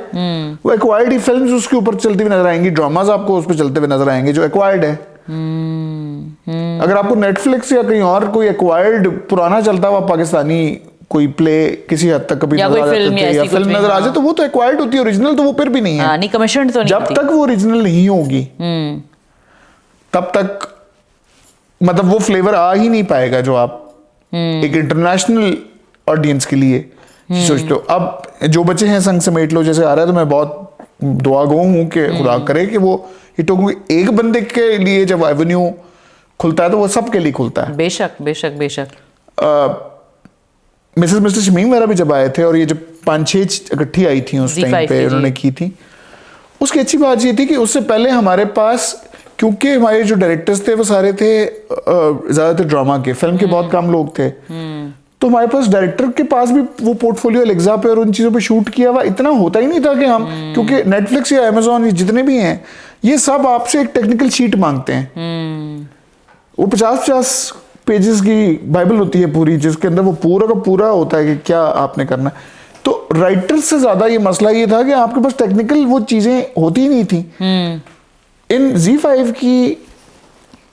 वो एक्वायर्ड ही फिल्म्स उसके ऊपर चलती हुई नजर आएंगी, ड्रामाज आपको उस पर चलते हुए नजर आएंगे जो एक्वायर्ड है। अगर आपको नेटफ्लिक्स या कहीं और कोई एक्वायर्ड पुराना चलता हुआ पाकिस्तानी कोई प्ले किसी हद तक कभी नजर आ जाए तो वो तो एक्वायर्ड होती है। ओरिजिनल तो वो फिर भी नहीं है। नहीं, कमीशन तो नहीं। जब तक वो ओरिजिनल नहीं होगी तब तक मतलब वो फ्लेवर आ ही नहीं पाएगा जो आप एक इंटरनेशनल ऑडियंस के लिए सोचते हो। अब जो बच्चे हैं संग समेट लो जैसे आ रहा है तो मैं बहुत दुआ गो हूं कि खुदा करे कि वो हिट हो। एक बंदे के लिए जब एवेन्यू खुलता है तो वो सबके लिए खुलता है। बेशक बेशक बेशक। मिसेस मिस्टर शमीम वगैरह भी जब आए थे और ये जब 5-6 इकट्ठी आई थी उस टाइम पे उन्होंने की थी, उसकी अच्छी बात ये थी कि उससे पहले हमारे पास, क्योंकि हमारे जो डायरेक्टर्स थे वो सारे थे ज्यादातर ड्रामा के, फिल्म के बहुत कम लोग थे, तो हमारे पास डायरेक्टर के पास भी वो पोर्टफोलियो एलेक्सा पे और उन चीजों पे शूट किया हुआ इतना होता ही नहीं था कि हम, क्योंकि नेटफ्लिक्स या अमेजोन जितने भी हैं ये सब आपसे एक टेक्निकल शीट मांगते हैं। वो 50-50 पेजेस की बाइबल होती है पूरी, जिसके अंदर वो पूरा का पूरा होता है कि क्या आपने करना है। तो राइटर से ज्यादा ये मसला ये था कि आपके पास टेक्निकल वो चीजें होती ही नहीं थी। इन ZEE5 की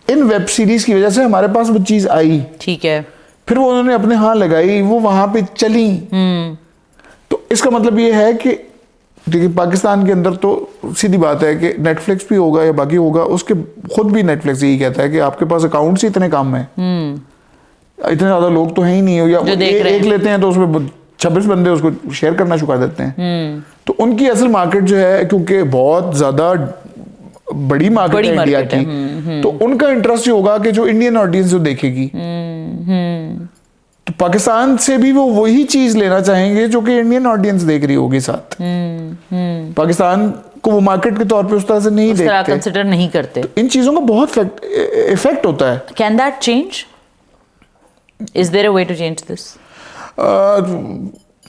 इन वेब सीरीज की वजह से हमारे पास वो चीज आई, ठीक है, फिर वो उन्होंने अपने हाथ लगाई, वो वहां पे चली। तो इसका मतलब ये है कि देखिए पाकिस्तान के अंदर तो सीधी बात है कि नेटफ्लिक्स भी होगा या बाकी होगा, उसके खुद भी नेटफ्लिक्स यही कहता है कि आपके पास अकाउंट्स ही इतने कम है, इतने ज्यादा लोग तो है ही नहीं हो, या एक लेते हैं तो उसमें 26 बंदे उसको शेयर करना शुरू कर देते हैं। तो उनकी असल मार्केट जो है, क्योंकि बहुत ज्यादा बड़ी मार्केट है इंडिया की, तो उनका इंटरेस्ट ये होगा कि जो इंडियन ऑडियंस जो देखेगी, तो पाकिस्तान से भी वो वही चीज लेना चाहेंगे जो कि इंडियन ऑडियंस देख रही होगी साथ। पाकिस्तान को वो मार्केट के तौर पे उस तरह से नहीं देखते, कंसिडर नहीं करते। तो इन चीजों का बहुत इफेक्ट होता है। Can that change? Is there a way to change this?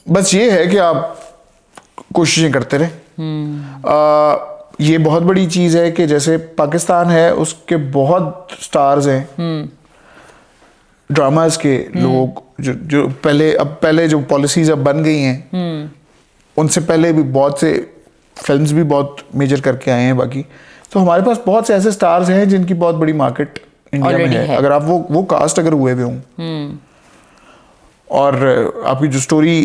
बस ये है कि आप कोशिशें करते रहे। ये बहुत बड़ी चीज़ है कि जैसे पाकिस्तान है उसके बहुत स्टार्स हैं ड्रामाज के लोग जो पहले जो पॉलिसीज अब बन गई हैं उनसे पहले भी बहुत से फिल्म्स भी बहुत मेजर करके आए हैं बाकी। तो हमारे पास बहुत से ऐसे स्टार्स हैं जिनकी बहुत बड़ी मार्केट इंडिया में है। अगर आप वो कास्ट अगर हुए भी हों और आपकी जो स्टोरी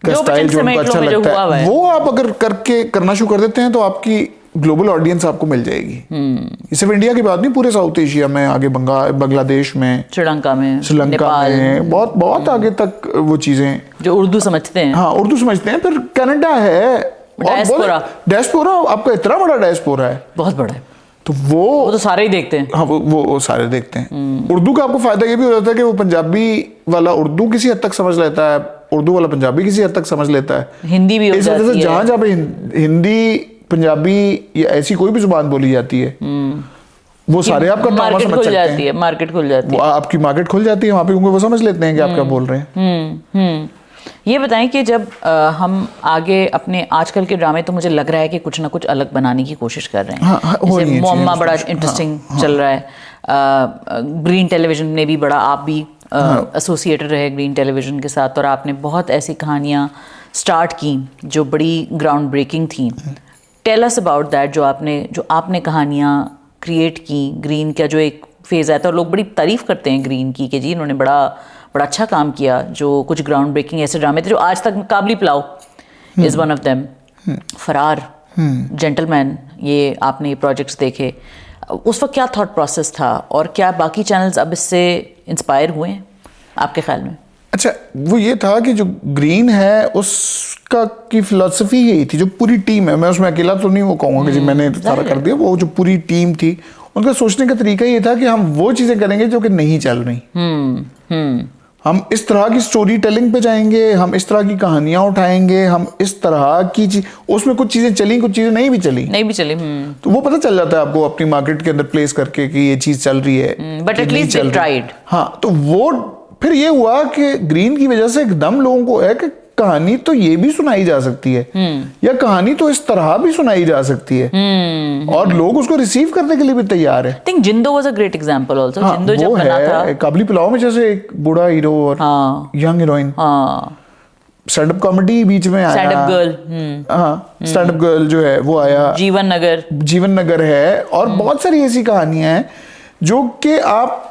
का स्टाइल जो उनको अच्छा लगता है वो आप अगर करना शुरू कर देते हैं तो आपकी ग्लोबल ऑडियंस आपको मिल जाएगी। ये सिर्फ इंडिया की बात नहीं, पूरे साउथ एशिया में, आगे बांग्लादेश में, श्रीलंका में बहुत बहुत आगे तक वो चीजें जो उर्दू समझते हैं। हाँ, उर्दू समझते हैं। फिर कनाडा है, डायस्पोरा आपका इतना बड़ा डायस्पोरा है, बहुत बड़ा है। तो वो तो सारे ही देखते हैं। हाँ, वो सारे देखते हैं। उर्दू का आपको फायदा ये भी हो जाता है कि वो पंजाबी वाला उर्दू किसी हद तक समझ लेता है, उर्दू वाला पंजाबी किसी हद तक समझ लेता है, हिंदी भी हो जाती है। जहाँ पे हिंदी, पंजाबी या ऐसी कोई भी जुबान बोली जाती है वो सारे आपका ड्रामा समझ सकते हैं। मार्केट खुल जाती है, आपकी मार्केट खुल जाती है वहाँ पे, क्योंकि वो समझ लेते हैं कि आप क्या बोल रहे हैं। ये बताएं कि जब हम आगे अपने आजकल के ड्रामे, तो मुझे लग रहा है कि कुछ ना कुछ अलग बनाने की कोशिश कर रहे हैं। जैसे मोम्मा बड़ा इंटरेस्टिंग चल रहा है। ग्रीन टेलीविजन ने भी बड़ा, आप भी एसोसिएटेड रहे ग्रीन टेलीविजन के साथ, और आपने बहुत ऐसी कहानियाँ स्टार्ट की जो बड़ी ग्राउंड ब्रेकिंग थी। टेल अस अबाउट दैट, जो आपने कहानियाँ क्रिएट की। ग्रीन का जो एक फेज़ आया था और लोग बड़ी तारीफ़ करते हैं ग्रीन की कि जी इन्होंने बड़ा अच्छा काम किया। जो कुछ ग्राउंड ब्रेकिंग ऐसे ड्रामे थे जो आज तक, काबली पुलाव इज़ वन ऑफ देम, फरार, जेंटलमैन, ये आपने प्रोजेक्ट्स देखे। उस वक्त क्या थॉट प्रोसेस था और क्या बाकी चैनल्स अब इससे इंस्पायर हुए हैं आपके ख्याल में? अच्छा, वो ये था कि जो ग्रीन है उसका की फिलॉसफी यही थी, जो पूरी टीम है, मैं उसमें अकेला तो नहीं वो कहूँगा कि जी मैंने सारा कर दिया, वो जो पूरी टीम थी उनका सोचने का तरीका ये था कि हम वो चीज़ें करेंगे जो कि नहीं चल रही। हम इस तरह की स्टोरी टेलिंग पे जाएंगे, हम इस तरह की कहानियां उठाएंगे, हम इस तरह की उसमें कुछ चीजें चली, कुछ चीजें नहीं भी चली। तो वो पता चल जाता है आपको अपनी मार्केट के अंदर प्लेस करके कि ये चीज चल रही है, बट एटलीस्ट दे ट्राइड। हाँ, तो वो फिर ये हुआ कि ग्रीन की वजह से एकदम लोगों को है कि कहानी तो ये भी सुनाई जा सकती है, या कहानी तो इस तरह भी सुनाई जा सकती है, और लोग उसको रिसीव करने के लिए भी तैयार है। I think जिंदो was a great example also। हाँ, जिंदो जब बना था, काबली पुलाव में जैसे एक बूढ़ा हीरो और young heroine, stand up comedy बीच में आया, स्टैंड अप गर्ल, हाँ स्टैंड अप गर्ल जो है वो आया, जीवन नगर है, और बहुत सारी ऐसी कहानियां हैं जो कि आप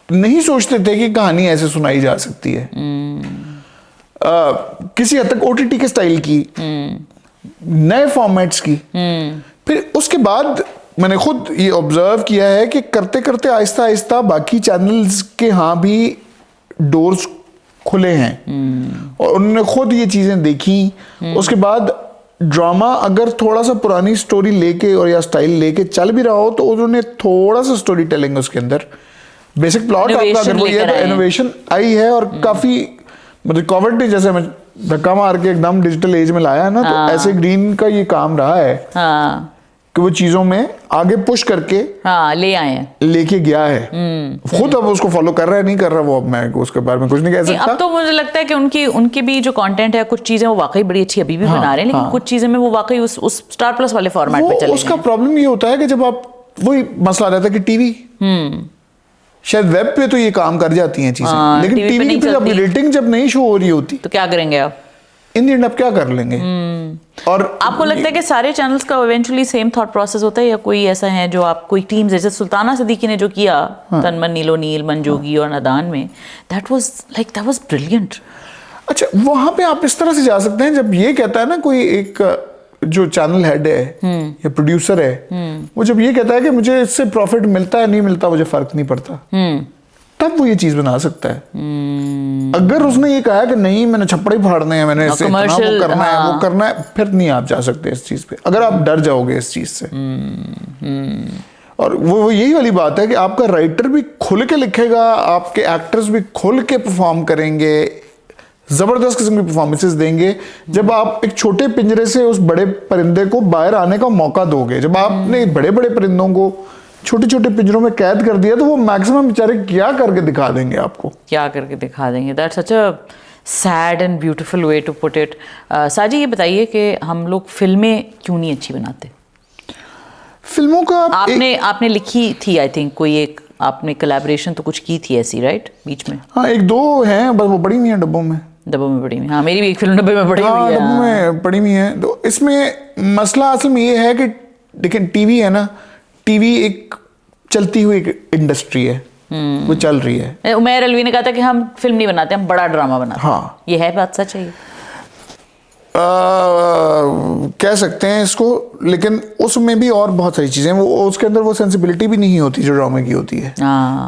नहीं सोचते थे कि कहानी ऐसे सुनाई जा सकती है। किसी हद तक ओटीटी के स्टाइल की, नए फॉर्मेट्स की। फिर उसके बाद मैंने खुद ये ऑब्जर्व किया है कि करते करते आहिस्ता आहिस्ता बाकी चैनल्स के यहाँ भी डोर्स खुले हैं और उन्होंने खुद ये चीजें देखी। उसके बाद ड्रामा अगर थोड़ा सा पुरानी स्टोरी लेके और या स्टाइल लेके चल भी रहा हो तो उन्होंने थोड़ा सा स्टोरी टेलिंग उसके अंदर, बेसिक प्लॉट आपका अगर वो ये तो इनोवेशन आई है। और काफी मतलब कोविड ने जैसे हमें धक्का मार के एकदम डिजिटल एज में लाया है ना, तो ऐसे ग्रीन का ये काम रहा है कि वो चीजों में आगे पुश करके ले आए हैं, लेके गया है। खुद अब उसको फॉलो कर रहा है नहीं कर रहा वो, अब मैं उसके बारे में कुछ नहीं कह सकता। अब तो मुझे लगता है कि उनकी भी जो कंटेंट है, कुछ चीजें वो वाकई बड़ी अच्छी अभी भी बना रहे हैं, लेकिन कुछ चीजें में वो वाकई उस स्टार प्लस वाले फॉर्मेट पे चले। उसका प्रॉब्लम ये होता है कि जब आप, वही मसला रहता है कि टीवी, शायद वेब पे तो ये काम कर जाती हैं चीजें, लेकिन टीवी पे जब रेटिंग जब नहीं शो हो रही होती तो क्या करेंगे आप? इन द एंड आप क्या कर लेंगे? और आपको लगता है कि सारे चैनल्स का इवेंचुअली सेम थॉट प्रोसेस होता है, या कोई ऐसा है जो आप, कोई टीम जैसे सुल्ताना सिद्दीकी ने जो किया तनमन नीलो नील, मंजोगी और नादान में, दैट वाज ब्रिलियंट। अच्छा, वहां पे आप इस तरह से जा सकते हैं जब ये कहता है ना कोई एक जो चैनल हेड है या प्रोड्यूसर है, वो जब ये कहता है कि मुझे इससे प्रॉफिट मिलता है नहीं मिलता मुझे फर्क नहीं पड़ता, तब वो ये चीज बना सकता है। अगर उसने ये कहा कि नहीं मैंने छप्पड़ ही फाड़ने हैं, मैंने इससे इतना वो करना है वो करना है, फिर नहीं आप जा सकते इस चीज पे, अगर आप डर जाओगे इस चीज से। और वो यही वाली बात है कि आपका राइटर भी खुल के लिखेगा, आपके एक्टर्स भी खुल के परफॉर्म करेंगे, जबरदस्त किस्म की परफॉर्मेंसेस देंगे। जब आप एक छोटे पिंजरे से उस बड़े परिंदे को बाहर आने का मौका दोगे, जब आपने बड़े बड़े परिंदों को छोटे छोटे पिंजरों में कैद कर दिया, तो वो मैक्सिमम बेचारे क्या करके दिखा देंगे आपको, क्या करके दिखा देंगे। That's such a sad and beautiful way to put it. Saji, ये बताइए कि हम लोग फिल्में क्यों नहीं अच्छी बनाते? फिल्मों का आपने लिखी थी आई थिंक, कोई एक आपने कोलैबोरेशन तो कुछ की थी ऐसी, राइट, बीच में? हाँ, एक दो हैं, बस वो पड़ी हुई हैं डब्बों में पड़ी हुई। हाँ, मेरी भी एक फिल्म डब्बे में पड़ी हुई है। डब्बों में पड़ी हुई है। तो इसमें मसला असल में ये है कि लेकिन टीवी है ना, टीवी एक चलती हुई एक इंडस्ट्री है, वो चल रही है। उमैर अलवी ने कहा था कि हम फिल्म नहीं बनाते, हम बड़ा ड्रामा बनाते हैं। हाँ, ये है बात, सच है? कह सकते हैं इसको, लेकिन उसमें भी और बहुत सारी चीज़ें, वो उसके अंदर वो सेंसिबिलिटी भी नहीं होती जो ड्रामे की होती है।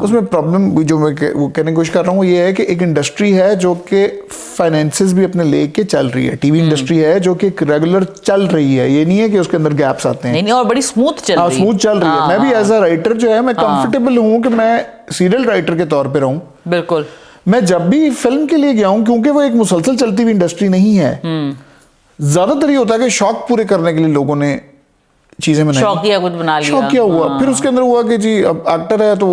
उसमें प्रॉब्लम जो मैं वो कहने की कोशिश कर रहा हूँ ये है कि एक इंडस्ट्री है जो कि फाइनेंसेस भी अपने लेके चल रही है। टीवी इंडस्ट्री है जो कि रेगुलर चल रही है, ये नहीं है कि उसके अंदर गैप्स आते हैं। नहीं, और बड़ी स्मूथ चल रही है। स्मूथ चल रही है। मैं भी एज अ राइटर जो है, मैं कंफर्टेबल हूँ कि मैं सीरियल राइटर के तौर पर रहूँ। बिल्कुल। मैं जब भी फिल्म के लिए गया हूँ, क्योंकि वो एक मुसलसल चलती हुई इंडस्ट्री नहीं है, ज्यादातर ये होता है कि शौक पूरे करने के लिए लोगों ने चीजें बनाई, शौकिया कुछ बना लिया, शौकिया हुआ। फिर उसके अंदर हुआ कि जी अब एक्टर है तो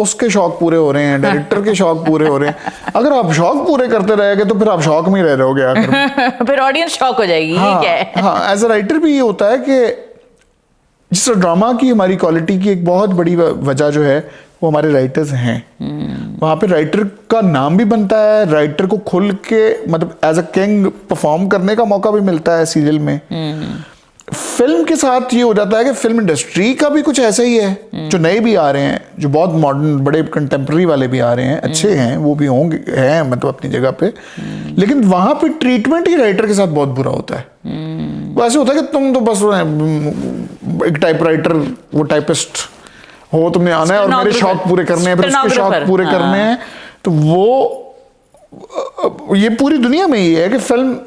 उसके शौक पूरे हो रहे हैं, डायरेक्टर के शौक पूरे हो रहे हैं। अगर आप शौक पूरे करते रहेंगे तो फिर आप शौक में ही रह रहोगे आखिर में। फिर ऑडियंस शौक हो जाएगी। हाँ, क्या है? हाँ, एज अ राइटर भी ये होता है कि जिस ड्रामा की हमारी क्वालिटी की एक बहुत बड़ी वजह जो है वो हमारे राइटर्स हैं। वहाँ पे राइटर का नाम भी बनता है, राइटर को खुल के मतलब एज अ किंग परफॉर्म करने का मौका भी मिलता है सीरियल में। फिल्म के साथ ये हो जाता है कि फिल्म इंडस्ट्री का भी कुछ ऐसा ही है। जो नए भी आ रहे हैं, जो बहुत मॉडर्न बड़े कंटेम्प्रेरी वाले भी आ रहे हैं, अच्छे हैं, वो भी होंगे, हैं मतलब अपनी जगह पे, लेकिन वहाँ पे ट्रीटमेंट ही राइटर के साथ बहुत बुरा होता है। वो ऐसे होता है कि तुम तो बस एक टाइपराइटर, वो टाइपिस्ट हो, तुमने आना है और मेरे शौक पूरे करने हैं, फिर उसके शौक पूरे करने हैं। तो वो ये पूरी दुनिया में ही है कि फिल्म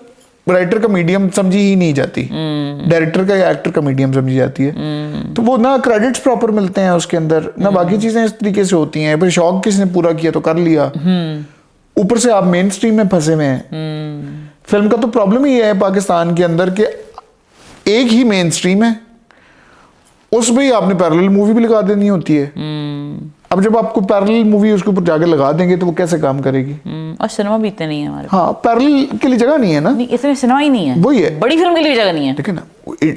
राइटर का मीडियम समझी ही नहीं जाती, डायरेक्टर का या एक्टर का मीडियम समझी जाती है। तो वो ना क्रेडिट्स प्रॉपर मिलते हैं उसके अंदर, ना बाकी चीजें इस तरीके से होती हैं। फिर शौक किसने पूरा किया तो कर लिया, ऊपर से आप मेन स्ट्रीम में फंसे हुए हैं। फिल्म का तो प्रॉब्लम ही है पाकिस्तान के अंदर कि एक ही मेन स्ट्रीम है, उसमें ही आपने पैरेलल मूवी भी लगा देनी होती है। अब जब आपको पैरेलल मूवी उसके ऊपर जाके लगा देंगे तो वो कैसे काम करेगी? और सिनेमा भी इतने नहीं है हमारे। हाँ, पैरेलल के लिए जगह नहीं है ना, नहीं, इसमें सिनेमा ही नहीं है, वही है, बड़ी फिल्म के लिए जगह नहीं है। देखिए ना,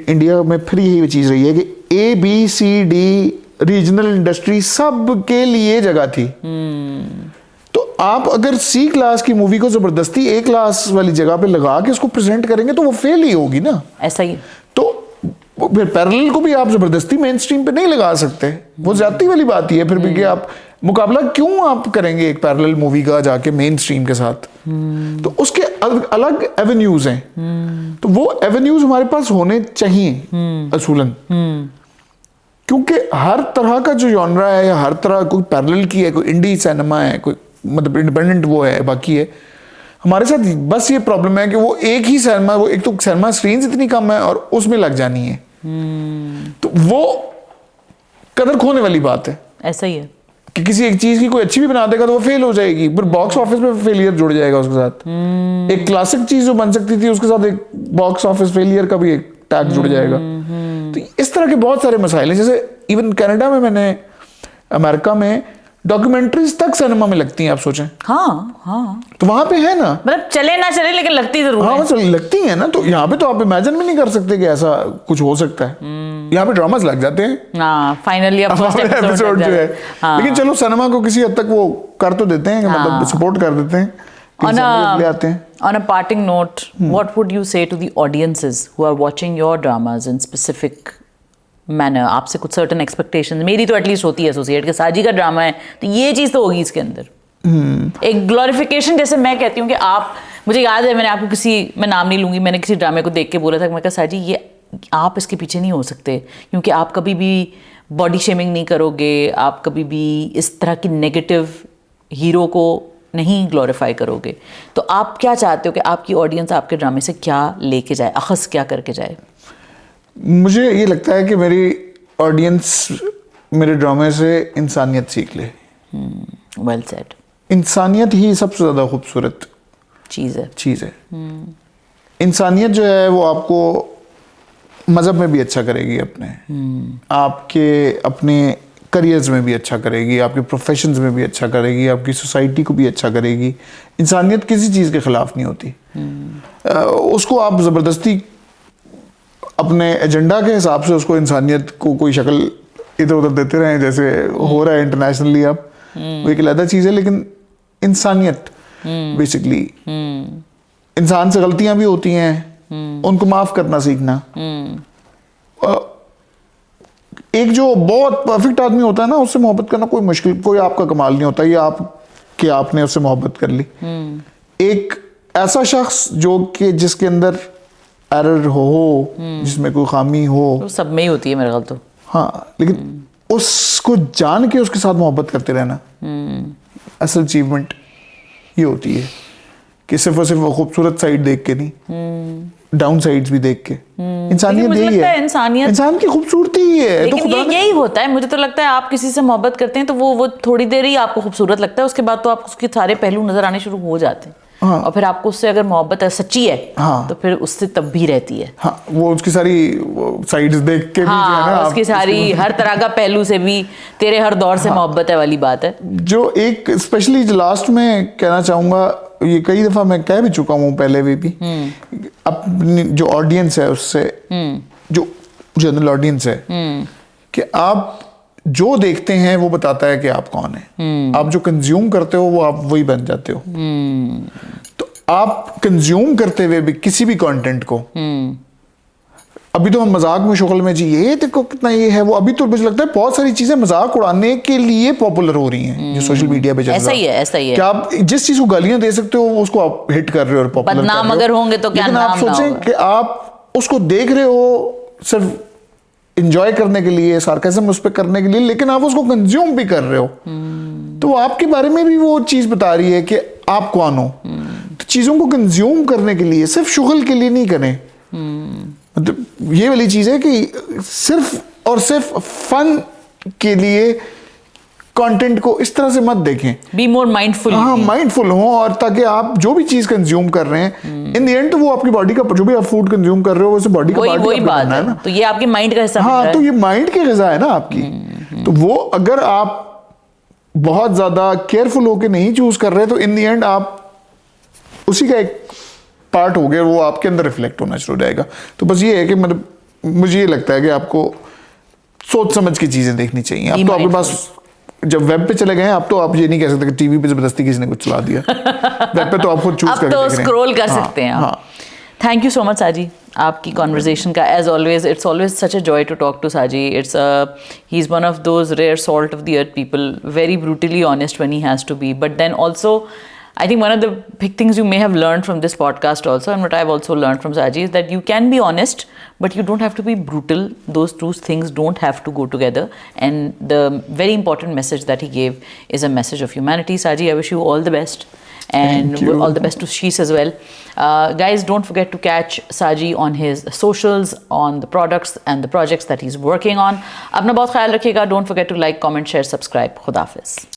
इंडिया में फिर यही चीज रही है कि ABCD रीजनल इंडस्ट्री सब के लिए जगह थी। तो आप अगर C क्लास की मूवी को जबरदस्ती A क्लास वाली जगह पे लगा के उसको प्रेजेंट करेंगे तो वो फेल ही होगी ना। ऐसा ही। तो फिर पैरेलल को भी आप जबरदस्ती मेन स्ट्रीम पे नहीं लगा सकते, वो ज्यादती वाली बात ही है फिर भी कि आप मुकाबला क्यों आप करेंगे एक पैरेलल मूवी का जाके मेन स्ट्रीम के साथ। तो उसके अलग एवेन्यूज हैं, तो वो एवेन्यूज हमारे पास होने चाहिए असूलन, क्योंकि हर तरह का जो जॉनरा है या हर तरह कोई पैरेलल की है, कोई इंडी सिनेमा है, कोई मतलब इंडिपेंडेंट वो है, बाकी है। हमारे साथ बस ये प्रॉब्लम है कि वो एक ही सिनेमा, वो एक तो सिनेमा स्क्रीन इतनी कम है और उसमें लग जानी है, तो वो कदर खोने वाली बात है। ऐसा ही है कि किसी एक चीज की कोई अच्छी भी बना देगा तो वो फेल हो जाएगी, फिर बॉक्स ऑफिस में फेलियर जुड़ जाएगा उसके साथ। एक क्लासिक चीज जो बन सकती थी उसके साथ एक बॉक्स ऑफिस फेलियर का भी एक टैग जुड़ जाएगा। तो इस तरह के बहुत सारे मसाइल हैं। जैसे इवन कनाडा में, मैंने अमेरिका में डॉक्यूमेंट्रीज तक सिनेमा में लगती हैं, आप सोचें। हाँ हाँ, तो वहां पे है ना, मतलब चले ना चले लेकिन लगती जरूर है। हाँ, लगती है ना। तो यहाँ पे तो आप इमेजिन भी नहीं कर सकते कि ऐसा कुछ हो सकता है। यहाँ पे ड्रामास लग जाते हैं। हाँ, फाइनली अब फर्स्ट एपिसोड जो है। हाँ। लेकिन चलो सिनेमा को किसी हद तक वो कर तो देते हैं, मतलब सपोर्ट कर देते हैं, ले आते हैं। On a parting note, what would you say to the audiences who are watching your dramas in specific manner? आपसे कुछ certain expectations, मेरी तो एटलीस्ट होती है एसोसिएट के साजी का ड्रामा है तो ये चीज़ तो होगी इसके अंदर। एक ग्लोरिफिकेशन, जैसे मैं कहती हूँ कि आप, मुझे याद है मैंने आपको मैं नाम नहीं लूँगी, मैंने किसी ड्रामे को देख के बोला था कि मैं कहा साजी ये आप इसके पीछे नहीं हो सकते, क्योंकि आप कभी भी बॉडी शेमिंग नहीं करोगे, आप कभी भी इस तरह की नेगेटिव हीरो को नहीं ग्लोरीफाई करोगे। तो आप क्या चाहते हो कि आपकी ऑडियंस आपके ड्रामे से क्या लेके जाए, अखज़ क्या करके जाए? मुझे ये लगता है कि मेरी ऑडियंस मेरे ड्रामे से इंसानियत सीख ले। Well said. इंसानियत ही सबसे ज़्यादा खूबसूरत चीज़ है। इंसानियत जो है वो आपको मज़हब में भी अच्छा करेगी, अपने आपके अपने करियर्स में भी अच्छा करेगी, आपके प्रोफेशंस में भी अच्छा करेगी, आपकी सोसाइटी को भी अच्छा करेगी। इंसानियत किसी चीज़ के ख़िलाफ़ नहीं होती। उसको आप ज़बरदस्ती अपने एजेंडा के हिसाब से उसको इंसानियत को कोई शक्ल इधर उधर देते रहें, जैसे हो रहा है इंटरनेशनली अब, वो एक अलग चीज़ है, लेकिन इंसानियत बेसिकली, इंसान से गलतियां भी होती हैं, उनको माफ करना सीखना। एक जो बहुत परफेक्ट आदमी होता है ना, उससे मोहब्बत करना कोई मुश्किल, कोई आपका कमाल नहीं होता, ये आपने उससे मोहब्बत कर ली। एक ऐसा शख्स जो कि जिसके अंदर एरर हो, जिसमें कोई खामी हो, तो सब में ही होती है मेरे ख्याल तो। हाँ, लेकिन उसको जान के उसके साथ मोहब्बत करते रहना, असल अचीवमेंट ये होती है कि सिर्फ और सिर्फ वो खूबसूरत साइड देख के नहीं, डाउन साइड्स भी देख के। इंसानियत यही है, इंसान की खूबसूरती ही है। लेकिन तो यही होता है, मुझे तो लगता है आप किसी से मोहब्बत करते हैं तो वो थोड़ी देर ही आपको खूबसूरत लगता है, उसके बाद तो आपको उसके सारे पहलू नजर आने शुरू हो जाते हैं। हाँ। और फिर आपको उससे अगर मोहब्बत है, सच्ची है, हाँ, तो फिर उससे तब भी रहती है। हाँ, वो उसकी सारी साइड्स देख के हाँ, भी जो है ना, उसकी सारी हर तरह का पहलू से भी तेरे हर दौर से मोहब्बत है वाली बात है। जो एक स्पेशली लास्ट में कहना चाहूंगा, ये कई दफा मैं कह भी चुका हूँ पहले भी अपनी जो ऑडियंस है उससे, जो जनरल ऑडियंस है, कि आप जो देखते हैं वो बताता है कि आप कौन है। आप जो कंज्यूम करते हो वो आप वही बन जाते हो। तो आप कंज्यूम करते हुए भी किसी भी कंटेंट को, अभी तो हम मजाक में शक्ल में जी ये देखो कितना ये है वो, अभी तो मुझे लगता है बहुत सारी चीजें मजाक उड़ाने के लिए पॉपुलर हो रही हैं जो सोशल मीडिया पे चल रहा है। ऐसा ही है कि आप जिस चीज को गालियां दे सकते हो उसको आप हिट कर रहे हो और पॉपुलर कर रहे हो। बदनाम अगर होंगे तो क्या नाम, आप सोचें कि आप उसको देख रहे हो सिर्फ इंजॉय करने के लिए, सार्केज्म उस पर करने के लिए, लेकिन आप उसको कंज्यूम भी कर रहे हो, तो आपके बारे में भी वो चीज बता रही है कि आप कौन हो। तो चीजों को कंज्यूम करने के लिए, सिर्फ शुगल के लिए नहीं करें। मतलब ये वाली चीज है कि सिर्फ और सिर्फ फन के लिए कंटेंट को इस तरह से मत देखें। Be more mindful. हाँ, माइंडफुल हो, और ताकि आप जो भी चीज कंज्यूम कर रहे हैं इन द एंड तो वो आपकी बॉडी का, जो भी आप फूड कंज्यूम कर रहे हो वैसे बॉडी का वही बात है ना। तो ये आपके माइंड का हिस्सा है। हाँ, तो ये माइंड की ग़िज़ा है ना आपकी। तो वो अगर आप बहुत ज्यादा केयरफुल होकर नहीं चूज कर रहे तो इन द एंड आप उसी का एक पार्ट हो गया, वो आपके अंदर रिफ्लेक्ट होना शुरू हो जाएगा। तो बस ये है कि मतलब मुझे ये लगता है कि आपको सोच समझ के चीजें देखनी चाहिए। अब तो आपके पास जब वेब पे चले गए हैं, अब तो आप ये नहीं कह सकते कि टीवी पे जबरदस्ती किसी ने कुछ चला दिया। वेब पे तो आप खुद चूज करके देख रहे हैं। अब तो स्क्रॉल कर सकते हैं आप। थैंक यू सो मच साजी, आपकी कॉन्वर्जेशन का as always it's always such a joy to talk to Saji. He is one of those rare salt of the earth people, very brutally honest when he has to be, but then also I think one of the big things you may have learned from this podcast also, and what I've also learned from Saji, is that you can be honest, but you don't have to be brutal. Those two things don't have to go together. And the very important message that he gave is a message of humanity. Saji, I wish you all the best. And all the best to Shees as well. Guys, don't forget to catch Saji on his socials, on the products and the projects that he's working on. Apna bahut khayal rakhiyega. Don't forget to like, comment, share, subscribe. Khuda Hafiz.